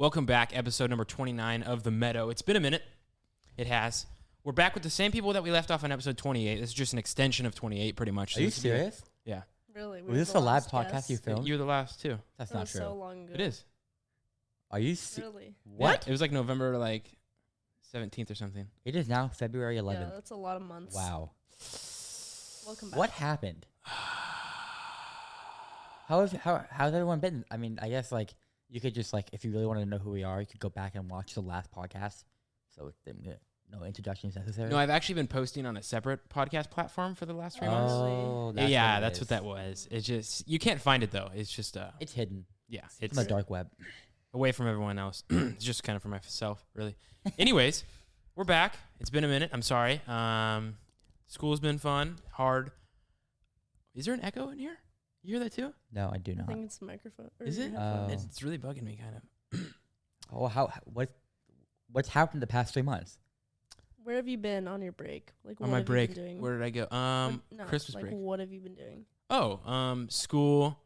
Welcome back, episode number 29 of The Meadow. It's been a minute. It has. We're back with the same people that we left off on episode 28. This is just an extension of 28, pretty much. Are you serious? Yeah. Really? Was this a live podcast you filmed? You were the last, too. That's That not was true. so long ago. It is. Are you Really? What? Yeah, it was like November, 17th or something. It is now February 11th. Yeah, that's a lot of months. Wow. Welcome back. What happened? How's everyone been? I mean, I guess you could just if you really want to know who we are, you could go back and watch the last podcast. So no introduction is necessary. No, I've actually been posting on a separate podcast platform for the last 3 months. Oh, That's what that was. It's just, you can't find it though. It's just, it's hidden. yeah, It's it's on the dark web. away from everyone else. It's just kind of for myself, really. Anyways, we're back. It's been a minute. I'm sorry. School's been fun, hard. Is there an echo in here? You hear that too? No, I do I not. think it's microphone. or Is it? headphones. It's really bugging me, kind of. Oh, what's happened the past 3 months? Where have you been on your break? Like, what On my have break, you been doing? where did I go? No, Christmas like, break. what have you been doing? Oh, school,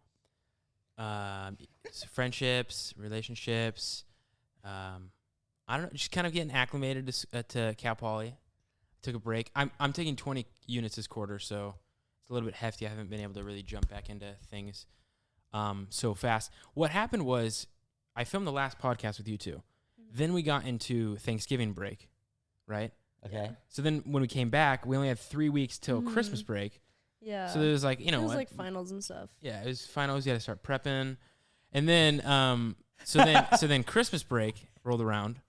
friendships, relationships. I don't know, just kind of getting acclimated to Cal Poly. Took a break. I'm taking 20 units this quarter, so it's a little bit hefty. I haven't been able to really jump back into things so fast. What happened was I filmed the last podcast with you two. Then we got into Thanksgiving break, right? Okay. So then when we came back, we only had 3 weeks till Christmas break. Yeah. So there was it was like finals and stuff. Yeah, it was finals. You had to start prepping, and then so then Christmas break rolled around.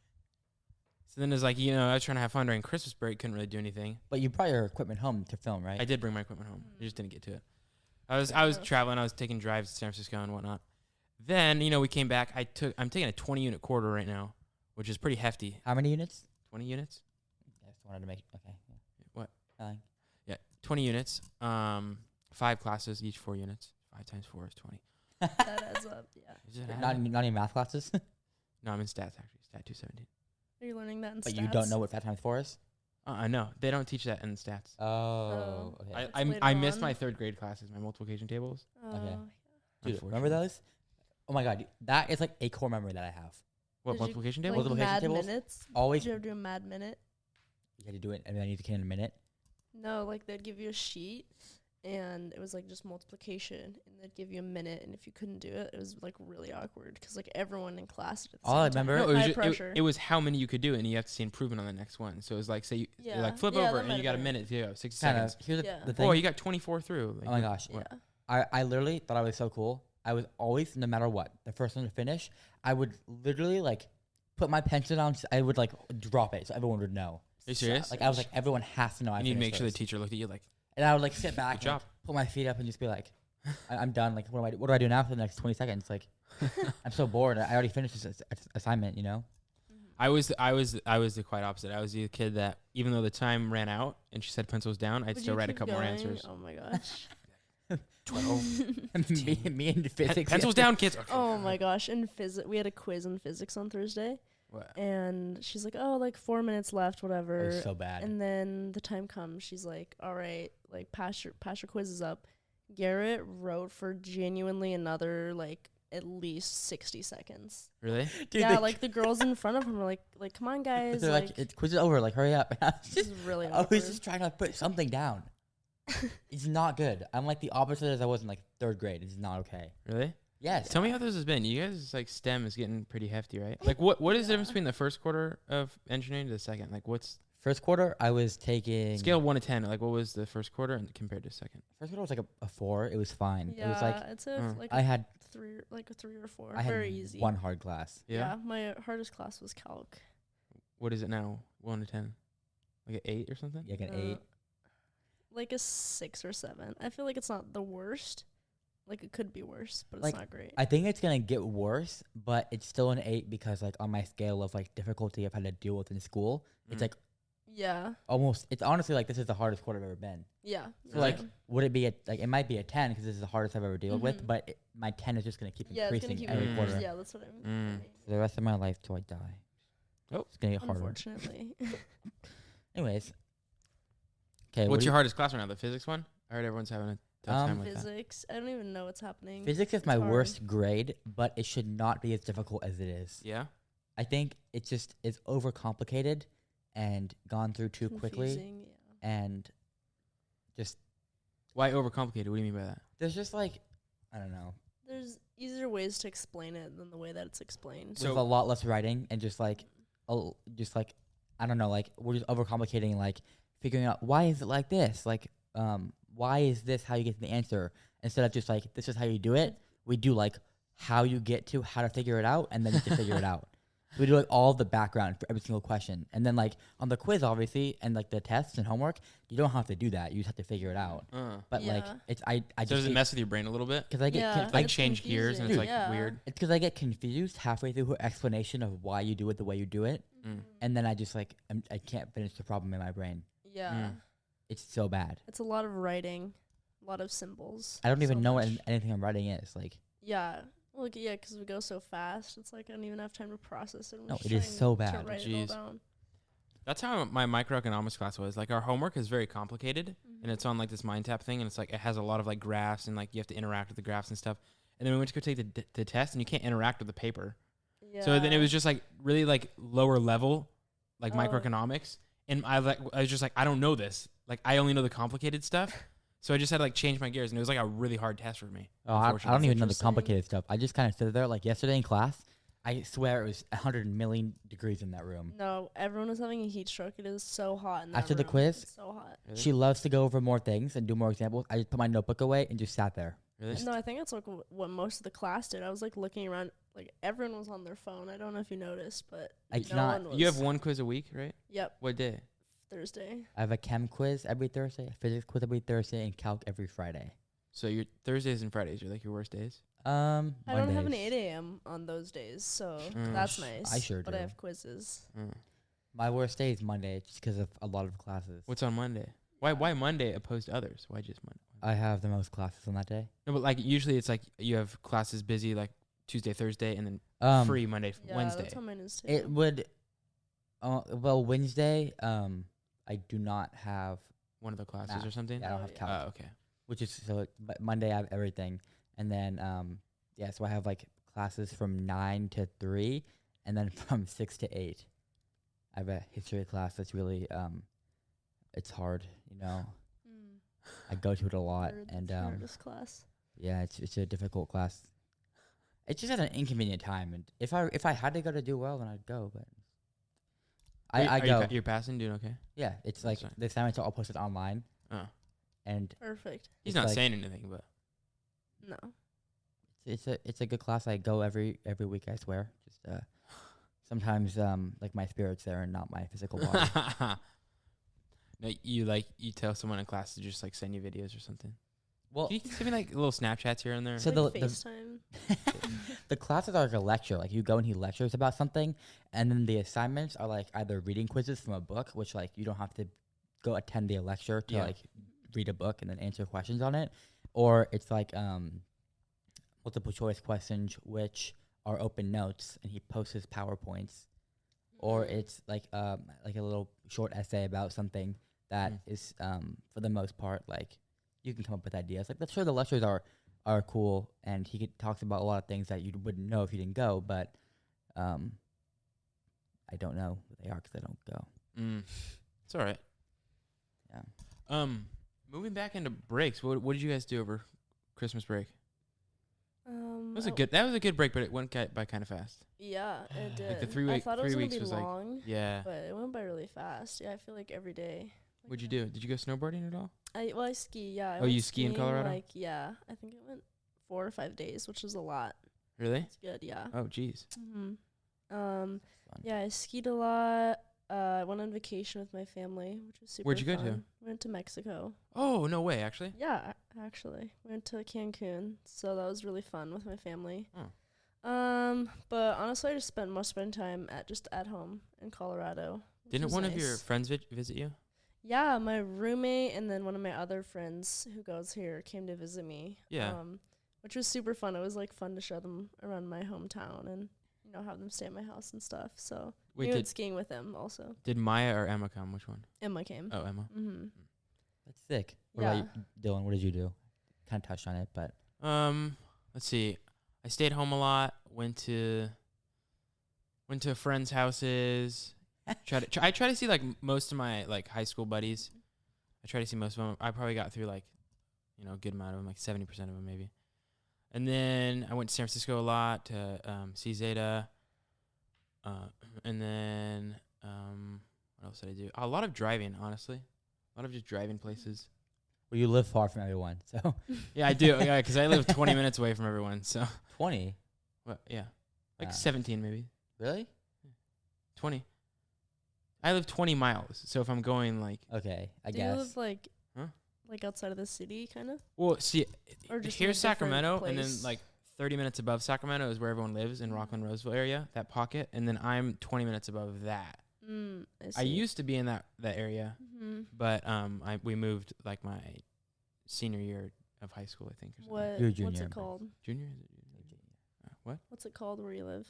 So then it was I was trying to have fun during Christmas break. Couldn't really do anything. But you brought your equipment home to film, right? I did bring my equipment home. I just didn't get to it. I was traveling. I was taking drives to San Francisco and whatnot. Then we came back. I'm taking a 20 unit quarter right now, which is pretty hefty. How many units? 20 units. I just wanted to make. Okay. Yeah. What? Nothing. Yeah, 20 units. 5 classes, each 4 units. 5 times 4 is 20. That adds up. Yeah. Is it Not any math classes. No, I'm in stats actually. Stat 217. Are you learning that in But stats? you don't know what 5 times 4 is? I know they don't teach that in stats. Oh. Okay. That's I later missed on. my 3rd grade classes, my multiplication tables. Oh, Okay. yeah. Dude, remember those? Oh my god, that is a core memory that I have. What, Did you, multiplication Like tables? Multiplication mad tables? minutes? Always. Did you ever do a mad minute? You had to do it, and then you can in a minute. No, like they'd give you a sheet, and it was just multiplication, and they'd give you a minute, and if you couldn't do it, it was really awkward because everyone in class did it. All I remember- No, it was High just, pressure. it was how many you could do, and you have to see improvement on the next one. So it was say you Yeah. flip Yeah, over, that and might you got a have minute to go, 60 Kind of. seconds. Here's Yeah. the thing. Oh, you got 24 through. Oh my gosh. yeah. I literally thought I was so cool. I was always, no matter what, the first one to finish. I would literally put my pencil down. I would drop it so everyone would know. Are you serious? I was everyone has to know. I You need to finished make sure the first. teacher looked at you like, And I would sit back, Good job. put my feet up, and just be I'm done. What do I do now for the next 20 seconds? I'm so bored. I already finished this assignment. I was the quite opposite. I was the kid that even though the time ran out and she said pencils down, I'd Would still you write a keep couple more going? answers. Oh my gosh. 12. me and physics. Pencils down, kids. Okay. Oh my gosh. In physics, we had a quiz in physics on Thursday, What? and she's like, "Oh, 4 minutes left, It whatever." was so bad. And then the time comes, she's like, "All right, pass your quiz is up." Garrett wrote for genuinely another at least 60 seconds. Really? Dude, Yeah, the girls in front of him were like, "Come on, guys!" they're it's quiz is over. Hurry up. this is really I was awkward. just trying to put something down. It's not good. I'm the opposite as I was in 3rd grade. It's not okay. Really? Yes. Tell me how this has been. You guys STEM is getting pretty hefty, right? What is the difference between the first quarter of engineering to the second? What's First quarter, I was taking scale 1 to 10? What was the first quarter and compared to second? First quarter was a 4. It was fine. Yeah, It was it's a I had a 3 or 4. I had Very easy. one hard class. Yeah. My hardest class was calc. What is it now? 1 to 10? An 8 or something? Yeah, an 8. A 6 or 7. I feel it's not the worst. It could be worse, but Like, it's not great. I think it's gonna get worse, but it's still an 8 because on my scale of difficulty I've had to deal with in school, it's Yeah. almost. It's honestly this is the hardest quarter I've ever been. Yeah. So Really? would it be it might be a 10 because this is the hardest I've ever dealt with, Mhm. but my 10 is just gonna keep Yeah, it's gonna increasing keep every Mm. quarter Yeah, that's what I mean. Mm. for the rest of my life till I die. Oh. It's gonna get harder. Unfortunately. Anyways, okay. What's your hardest class right now? The physics one? I heard everyone's having a tough time with that. Physics. I don't even know what's happening. Physics is It's my hard. worst grade, but it should not be as difficult as it is. Yeah. I think it just is overcomplicated and gone through too quickly, Confusing, yeah. and just Why overcomplicated? What do you mean by that? there's just like I don't know. There's easier ways to explain it than the way that it's explained. So- With a lot less writing and just like I don't know, like we're just overcomplicating, like figuring out why is it like this, like why is this how you get to the answer, instead of just like this is how you do it. We do like how you get to how to figure it out, and then you have to figure it out. So we do like all the background for every single question, and then like on the quiz, obviously, and like the tests and homework, you don't have to do that. You just have to figure it out. But like Yeah. it's I So does just it mess with your brain a little bit? because I get Yeah. Like It's change gears and it's like confusing. Yeah. weird. it's because I get confused halfway through her explanation of why you do it the way you do it, Mm. and then I just like I can't finish the problem in my brain. Yeah. Mm. It's so bad. It's a lot of writing, a lot of symbols. I don't even so know much. what anything I'm writing is. Like, Yeah. Well, yeah, because we go so fast. It's like I don't even have time to process it. No, We're it is trying so to bad. write it Jeez. all down. That's how my microeconomics class was. Like our homework is very complicated, Mm-hmm. and it's on like this mind tap thing, and it's like it has a lot of like graphs, and like you have to interact with the graphs and stuff. And then we went to go take the test, and you can't interact with the paper. Yeah. So then it was just like really like lower level, like Oh. microeconomics, and I was just like I don't know this. Like I only know the complicated stuff. So I just had to like change my gears, and it was like a really hard test for me. I don't unfortunately. even know the Interesting. complicated stuff. I just kind of stood there. Like yesterday in class, I swear it was 100 million degrees in that room. No, everyone was having a heat stroke. It is so hot in that After the room. quiz? It's so hot. Really? She loves to go over more things and do more examples. I just put my notebook away and just sat there. Really? No, I think that's like what most of the class did. I was like looking around, like everyone was on their phone. I don't know if you noticed, but I no cannot- one was. You have one quiz a week, right? Yep, What day? Thursday. I have a chem quiz every Thursday, a physics quiz every Thursday, and calc every Friday. So your Thursdays and Fridays are like your worst days. I don't have an Mondays. 8 a.m. on those days, so Mm. that's nice. I sure But I do. have quizzes. Mm. My worst day is Monday just because of a lot of classes. What's on Monday? Why Monday opposed to others? Why just Monday? I have the most classes on that day. No, but like usually it's like you have classes busy like Tuesday, Thursday, and then free Monday, Yeah, Wednesday. that's how mine is too. It would. Well, Wednesday. I do not have, One of the classes Nah. or something. I don't have yeah. calc, Oh, okay. which is so. But Monday I have everything, and then yeah. So I have like classes from 9 to 3, and then from 6 to 8. I have a history class that's really it's hard. You know, Mm. I go to it a lot, Third- and hardest class. yeah, it's a difficult class. It's just at an inconvenient time, and if I had to go to do well, then I'd go. But I go. You're passing, doing okay. Yeah, it's like Sorry. the assignments are all posted online, Oh, and Perfect. he's It's not like- saying anything, but No. it's a good class. I go every week. I swear. Just sometimes like my spirit's there and not my physical body. no, you tell someone in class to just like send you videos or something. Well, Can you send me like little Snapchats here and there? So Like the- FaceTime. the classes are like a lecture. Like you go and he lectures about something, and then the assignments are like either reading quizzes from a book, which like you don't have to go attend the lecture to Yeah. like read a book and then answer questions on it, or it's like multiple choice questions which are open notes, and he posts his PowerPoints, or it's like a little short essay about something that Mm. is for the most part like you can come up with ideas. Like, sure, the lectures are cool, and he talks about a lot of things that you wouldn't know if you didn't go, but I don't know what they are because I don't go. It's all right. Yeah. Moving back into breaks. What did you guys do over Christmas break? That was a good break, but it went by kind of fast. Yeah, it did. Like the 3 I week- thought it 3 was gonna weeks be was like- long, Yeah. but it went by really fast. Yeah, I feel like every day. What'd you do? Did you go snowboarding at all? I ski. Yeah. I Oh, went you ski in skiing, Colorado? Like I think it went 4 or 5 days, which is a lot. Really? It's good. Yeah. Oh, jeez. Mhm. Fun. Yeah, I skied a lot. I went on vacation with my family, which was super Where'd you go to? fun. We went to Mexico. Oh, no way, actually. Yeah, actually, we went to Cancun, so that was really fun with my family. Oh. But honestly, I just spent most of my time at home in Colorado. which Didn't was one of your nice. friends visit you? Yeah, my roommate and then one of my other friends who goes here came to visit me. Yeah. Which was super fun. It was like fun to show them around my hometown and have them stay at my house and stuff. So Wait, we went skiing with them also. did Maya or Emma come? Which one? Emma came. Oh, Emma. Mm-hmm. That's sick. What Yeah. about you, Dylan? What did you do? kind of touched on it, but Let's see. I stayed home a lot. Went to friends' houses. I try to see like most of my like high school buddies. I try to see most of them. I probably got through like, a good amount of them, like 70% of them maybe. And then I went to San Francisco a lot to see Zeta. And then what else did I do? A lot of driving, honestly. A lot of just driving places. well, you live far from everyone, so Yeah, I do. Yeah, because I live 20 minutes away from everyone. So 20. well, yeah, like Ah. 17 maybe. Really? 20. I live 20 miles. So if I'm going like, Okay, I Do you guess. live like Huh? like outside of the city, kind of? well, see, Or just in a here's different Sacramento, and then place? like 30 minutes above Sacramento is where everyone lives in Rockland Roseville area, that pocket, and then I'm 20 minutes above that. I see. used to be in that area, hmm but we moved like my senior year of high school, I think. Or something. What? You're a What's junior, it but- called? Junior? Is it junior? What? What's it called where you live?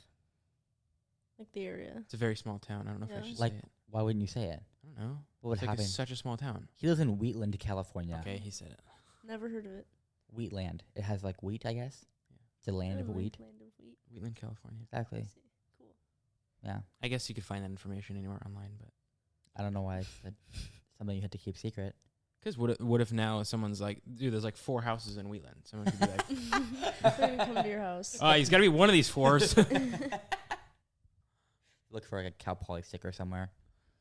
Like the area. It's a very small town. I don't know if I Yeah. should Like- say it. Why wouldn't you say it? I don't know. What would It's like happen? such a small town. He lives in Wheatland, California. Okay, he said it. Never heard of it. Wheatland. It has like wheat, I guess. Yeah. It's a land of Oh, wheat. Land of wheat. Wheatland, California. Exactly. I see. Cool. Yeah. I guess you could find that information anywhere online, but I don't know why it's something you had to keep secret. because what if now someone's like, dude, there's like 4 houses in Wheatland. Someone could be like, They're gonna come to your house. he's got to be one of these 4s. Look for like a Cal Poly sticker somewhere.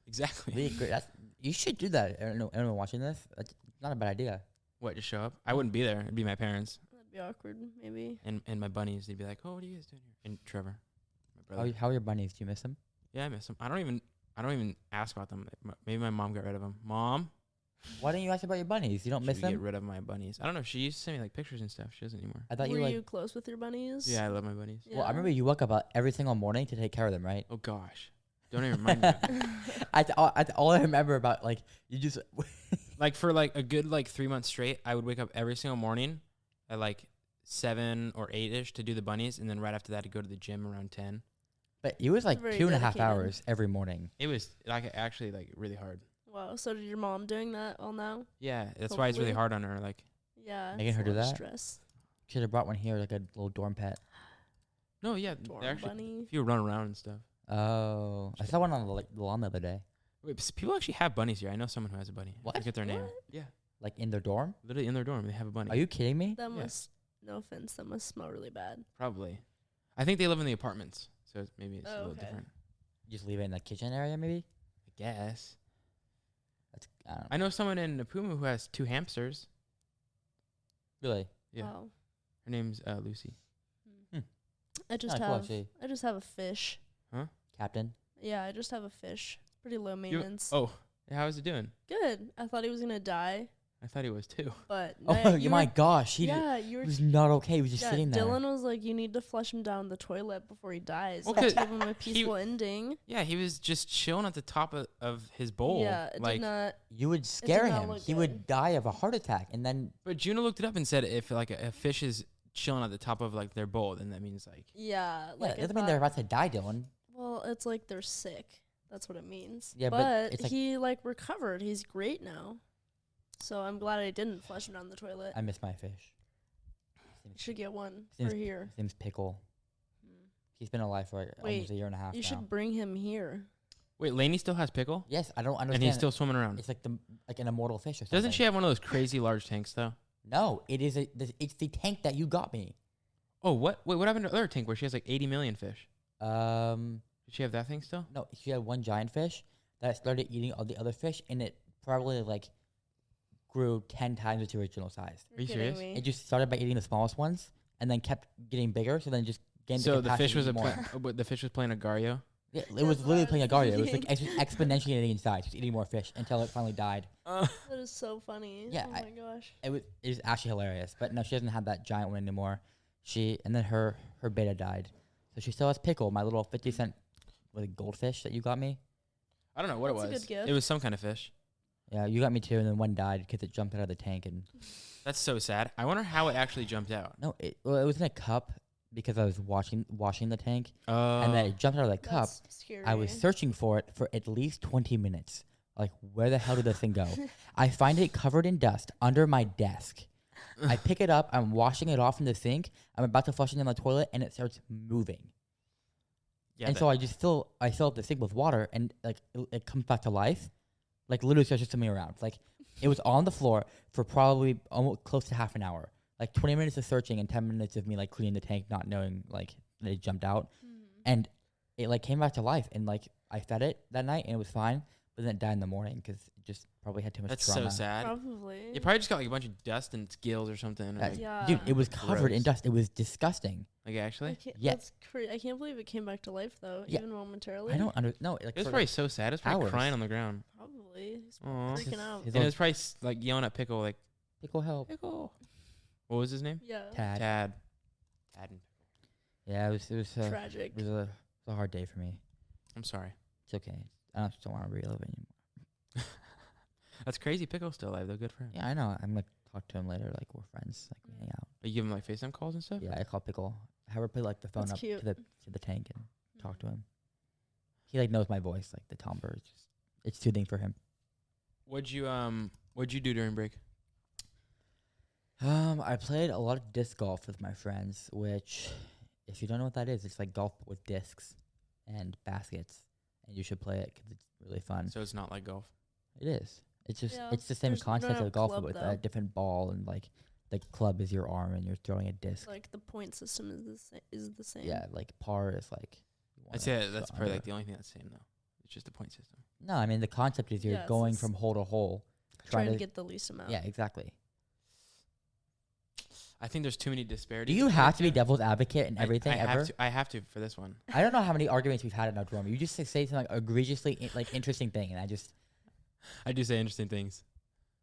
Exactly. Really great. You should do that. I don't know. Anyone watching this? That's not a bad idea. What, just show up? I wouldn't be there. It'd be my parents That'd be awkward, maybe. and my bunnies. They'd be like, oh, what are you guys doing here? And Trevor, my brother. How are your bunnies? Do you miss them? Yeah, I miss them. I don't even ask about them. Maybe my mom got rid of them. Mom, Why don't you ask about your bunnies? You don't should miss we them? get rid of my bunnies? I don't know. She used to send me like pictures and stuff. She doesn't anymore. I thought Were you you like. close with your bunnies? Yeah, I love my bunnies. Well, I remember you woke up every single morning to take care of them, right? Oh gosh, don't even remind me. Of that. All I remember about like you just. Like for like a good like 3 months straight, I would wake up every single morning at like 7 or 8ish to do the bunnies, and then right after that to go to the gym around 10. But it was like Very 2.5 dedicated. hours every morning. It was like actually like really hard. Wow. So did your mom doing that all now? Yeah, that's why it's really Hopefully. hard on her. Like, Yeah. Making it's her a do lot of that? Stress. Should have brought one here, like a little dorm pet. no, yeah, Dorm they're actually bunny. if you run around and stuff. Oh, I saw one on the lawn the other day. Wait, people actually have bunnies here. I know someone who has a bunny. What? I forget their name. What? Yeah, Like in their dorm? literally in their dorm, they have a bunny. Are you kidding me? That Yeah. must. No offense. That must smell really bad. Probably. I think they live in the apartments, so maybe it's a Oh, little okay. different. Just leave it in the kitchen area, maybe. I guess. That's I don't know. I know someone in Napuma who has 2 hamsters. Really. Yeah, Wow. her name's Lucy. I just Kinda cool, have. actually. I just have a fish. Captain. Yeah, I just have a fish. It's pretty low You- maintenance. oh, how is it doing? Good. I thought he was gonna die, I thought he was too. but Oh, you my were- gosh. yeah, you were. He was not okay. He was just Yeah, sitting there. Dylan was like, "You need to flush him down the toilet before he dies." Well, Like, 'cause give him a peaceful ending. Yeah, he was just chilling at the top of his bowl. Yeah, it like, did not. You would scare not him. look He good. would die of a heart attack. And then, but Juno looked it up and said if like a fish is chilling at the top of like their bowl, then that means like Yeah, yeah, like it doesn't mean they're about to die, Dylan. well, it's like they're sick. That's what it means. Yeah, but but it's like- he like recovered. He's great now. So I'm glad I didn't flush him down the toilet. I miss my fish. You should get one His for name's- here. His name's Pickle. Hmm. He's been alive for like Wait, almost a year and a half You now. should bring him here. wait, Lainey still has pickle, Yes, I don't understand. and he's still swimming around. It's like an immortal fish or something. Doesn't she have one of those crazy large tanks though? No, it's the tank that you got me. Oh, what? Wait, what happened to the other tank where she has like 80 million fish? Um, Did she have that thing still? no, she had one giant fish that started eating all the other fish, and it probably like grew 10 times its original size. Are you kidding serious? me? It just started by eating the smallest ones, and then kept getting bigger. So then just gained So the the capacity fish was to a eat more. but the fish was playing a Gario. Yeah, it was That's literally what playing a I Gario. It was was like exponentially getting in size, just eating more fish until it finally died. That is so funny. Yeah, Oh my gosh. It is actually hilarious. But no, she doesn't have that giant one anymore. And then her beta died, so she still has Pickle, my little 50-cent like goldfish that you got me. I don't know what That's a it was. good gift. It was some kind of fish. Yeah, you got me too, and then one died because it jumped out of the tank. And That's so sad. I wonder how it actually jumped out. no, it was in a cup because I was washing the tank, Oh. and then it jumped out of the cup. That's scary. I was searching for it for at least 20 minutes. Like, where the hell did this thing go? I find it covered in dust under my desk. I pick it up. I'm washing it off in the sink. I'm about to flush it in the toilet, and it starts moving. Yeah. And so I just fill up the sink with water, and like it comes back to life. Like literally starts just swimming around. Like it was on the floor for probably almost close to half an hour. Like 20 minutes of searching and 10 minutes of me like cleaning the tank, not knowing like that it jumped out. And it like came back to life, and like I fed it that night and it was fine, but then it died in the morning because it just probably had too much That's trauma. so sad. Probably. You probably just got like a bunch of dust and gills or something. Or, like, Yeah. Dude, it was covered in Gross. dust. It was disgusting. like actually, Yeah. That's I can't believe it came back to life though, Yeah. even momentarily. I don't no. Like it was for, probably so sad. It was probably hours. crying on the ground. Probably. He's Aw. freaking out. his And it was probably like yelling at Pickle like pickle help. Pickle. What was his name? Yeah. Tad. Tad. Tad. Yeah, it was Tragic. it was a hard day for me. I'm sorry. It's okay. I don't want to relive it anymore. That's crazy. Pickle's still alive though. Good for him. Yeah, I know. I'm gonna talk to him later. Like we're friends. Like we hang out. But you give him like FaceTime calls and stuff. Yeah, I call Pickle. Have her put like the phone That's up cute. to the tank and talk to him. He like knows my voice, like the timbre. It's soothing for him. What'd you do during break? I played a lot of disc golf with my friends, which, if you don't know what that is, it's like golf with discs and baskets, and you should play it because it's really fun. So it's not like golf. It is. It's just Yeah, it's the same there's- you don't concept have of golf club, with though. a different ball, and like the club is your arm and you're throwing a disc. Like the point system is the same. Yeah, like par is like. you I'd wanna say that's go probably like under. the only thing that's the same though. It's just the point system. No, I mean the concept is you're Yeah, it's going just from hole to hole, Trying to get the least amount. Yeah, exactly. I think there's too many Do disparities. you in have to be healthcare. devil's advocate in everything I ever? I have to for this one. I don't know how many arguments we've had in our dorm. You just say something like egregiously like interesting thing, and I do say interesting things.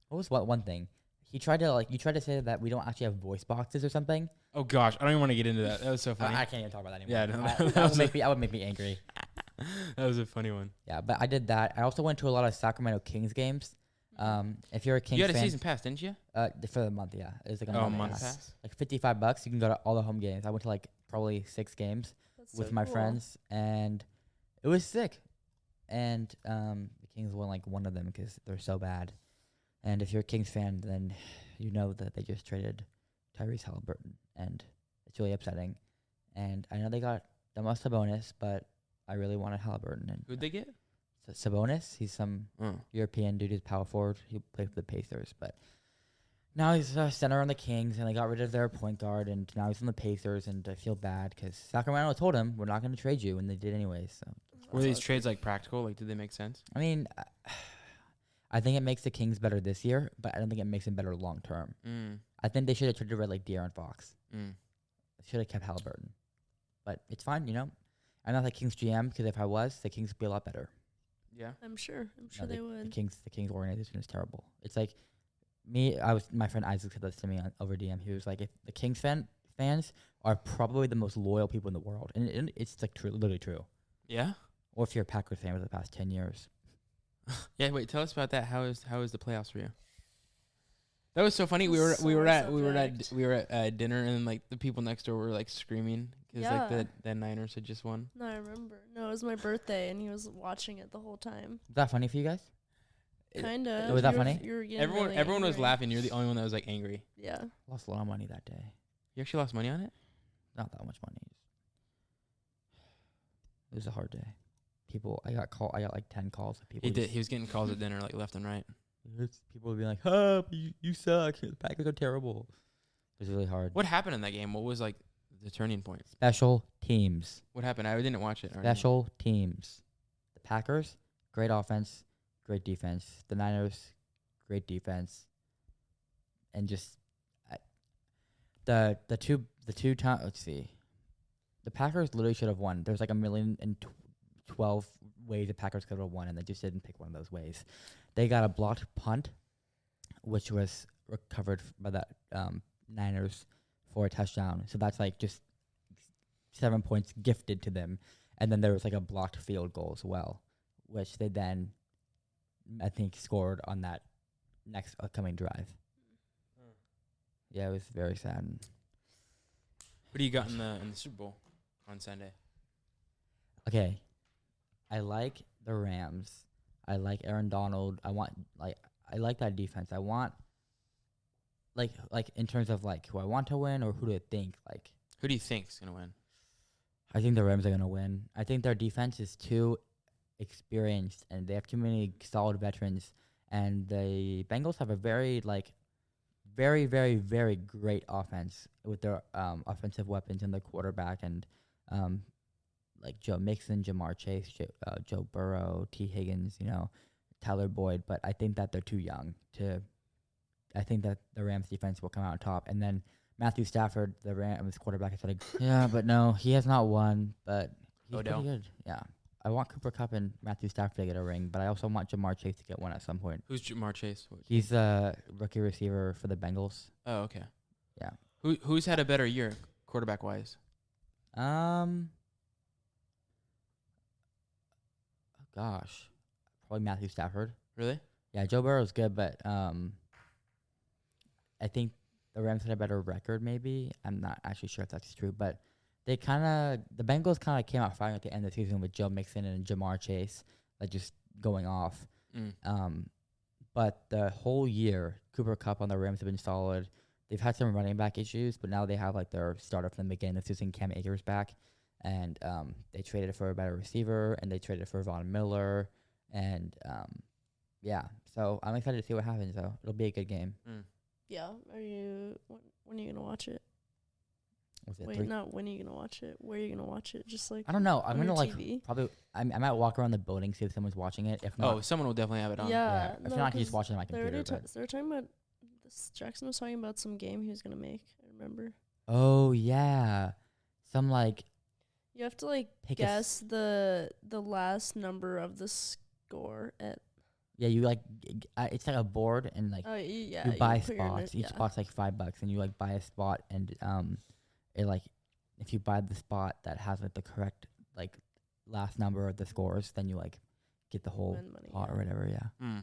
what was one thing? You tried to say that we don't actually have voice boxes or something. Oh gosh, I don't even want to get into that. That was so funny. I can't even talk about that anymore. Yeah, no, I- that would make me angry. That was a funny one. Yeah, but I did that. I also went to a lot of Sacramento Kings games. If you're a Kings You had a fan, season pass, didn't you? for the month, yeah, it was like a Oh, month, month pass. pass. Like $55. You can go to all the home games. I went to like probably 6 games That's with so my cool. friends, and it was sick. And the Kings won like one of them because they're so bad. And if you're a Kings fan, then you know that they just traded Tyrese Halliburton, and it's really upsetting. And I know they got Domas Sabonis, but I really wanted Halliburton. And Who'd they get? Sabonis, he's some Oh. European dude who's power forward. He played for the Pacers, but now he's a center on the Kings, and they got rid of their point guard, and now he's on the Pacers, and I feel bad because Sacramento told him, we're not going to trade you, and they did anyways. So, Were these trades like practical? Like, did they make sense? I mean, I think it makes the Kings better this year, but I don't think it makes them better long term. Mm. I think they should have traded red like De'Aaron Fox. Mm. Should have kept Halliburton, but it's fine, you know. I'm not the Kings GM because if I was, the Kings would be a lot better. Yeah. I'm sure. I'm sure No, they the would. Kings organization is terrible. It's like my friend Isaac said this to me over DM. He was like, if the Kings fans are probably the most loyal people in the world, and it's like literally true. Yeah. Or if you're a Packers fan for the past 10 years. Yeah. Wait. Tell us about that. How is the playoffs for you? That was so funny. We were Sore at dinner, and then like the people next door were like screaming because like Yeah. the Niners had just won. No, I remember. No, it was my birthday, and he was watching it the whole time. Is that funny for you guys? Kind of. Was that funny? Everyone was laughing. You're the only one that was like angry. Yeah. I lost a lot of money that day. You actually lost money on it? Not that much money. It was a hard day. I got like 10 calls of people. He did. He was getting calls at dinner like left and right. People would be like, "Huh, you suck. The Packers are terrible." It was really hard. What happened in that game? What was like the turning point? Special teams. What happened? I didn't watch it. Special teams. The Packers, great offense, great defense. The Niners, great defense. And just the two times. Let's see. The Packers literally should have won. There's like 1,012 ways the Packers could have won, and they just didn't pick one of those ways. They got a blocked punt, which was recovered by the Niners for a touchdown. So that's like just 7 points gifted to them. And then there was like a blocked field goal as well, which they then, I think, scored on that next upcoming drive. Yeah, it was very sad. What do you got in the Super Bowl on Sunday? Okay, I like the Rams. I like Aaron Donald. I like that defense. I want like in terms of like who I want to win or who to think like. Who do you think's gonna win? I think the Rams are gonna win. I think their defense is too experienced and they have too many solid veterans. And the Bengals have a very very very great offense with their offensive weapons and their quarterback and like Joe Mixon, Jamar Chase, Joe Burrow, T Higgins, Tyler Boyd. But I think that they're too young to. I think that the Rams defense will come out on top, and then Matthew Stafford, the Rams quarterback, is like, yeah, but no, he has not won, but he's Odell. pretty good. Yeah, I want Cooper Kupp and Matthew Stafford to get a ring, but I also want Jamar Chase to get one at some point. Who's Jamar Chase? He's a rookie receiver for the Bengals. Oh, okay. Yeah. Who's had a better year, quarterback wise? Oh gosh, probably Matthew Stafford. Really? Yeah, Joe Burrow's good, but I think the Rams had a better record. Maybe I'm not actually sure if that's true, but the Bengals kind of came out firing at the end of the season with Joe Mixon and Jamar Chase, like just going off. But the whole year, Cooper Kupp on the Rams have been solid. They've had some running back issues, but now they have like their starter from the beginning of the season, Cam Akers, back, and they traded for a better receiver, and they traded for Von Miller, and yeah. So I'm excited to see what happens. Though it'll be a good game. Yeah. When are you gonna watch it? Wait, Three? not when are you gonna watch it? Where are you gonna watch it? Just like I don't know. I'm on gonna your like TV? probably. I might walk around the building, see if someone's watching it. If not, Someone will definitely have it on. Yeah. if no, not, I can just 'cause watch it on my they already computer. they were talking about this. Jackson was talking about some game he was gonna make. I remember. Oh yeah, some like You have to like pick guess the last number of the score at. yeah. You like it's like a board and like Yeah. you buy put your spots. Each yeah. spot's like $5, and you like buy a spot and it like if you buy the spot that has like the correct like last number of the scores, then you like get the whole Win money, pot yeah. or whatever. Yeah.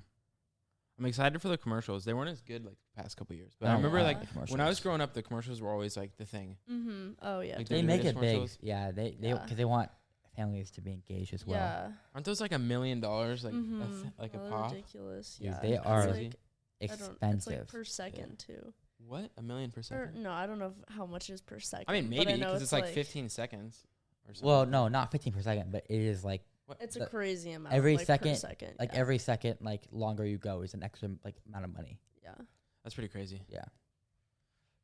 I'm excited for the commercials. They weren't as good like the past couple years, but I Oh, remember yeah. like the when I was commercials. growing up, the commercials were always like the thing. Mm-hmm. Oh yeah. Like, They the make latest it big. commercials. Yeah, they Yeah. because they want families to be engaged as well. Yeah. Aren't those like $1 million like Mm-hmm. like a They're pop? ridiculous. Dude, Yeah. they It's are like, Crazy. It's Expensive. like per second too. What? $1 million per Or second? no, I don't know how much is per second. I mean, but maybe know because it's like 15 seconds or something. Well, no, not 15 per second, but it is like What? It's a the- crazy amount. every like, second- per second. like yeah. every second like longer you go is an extra like amount of money. Yeah. That's pretty crazy. Yeah.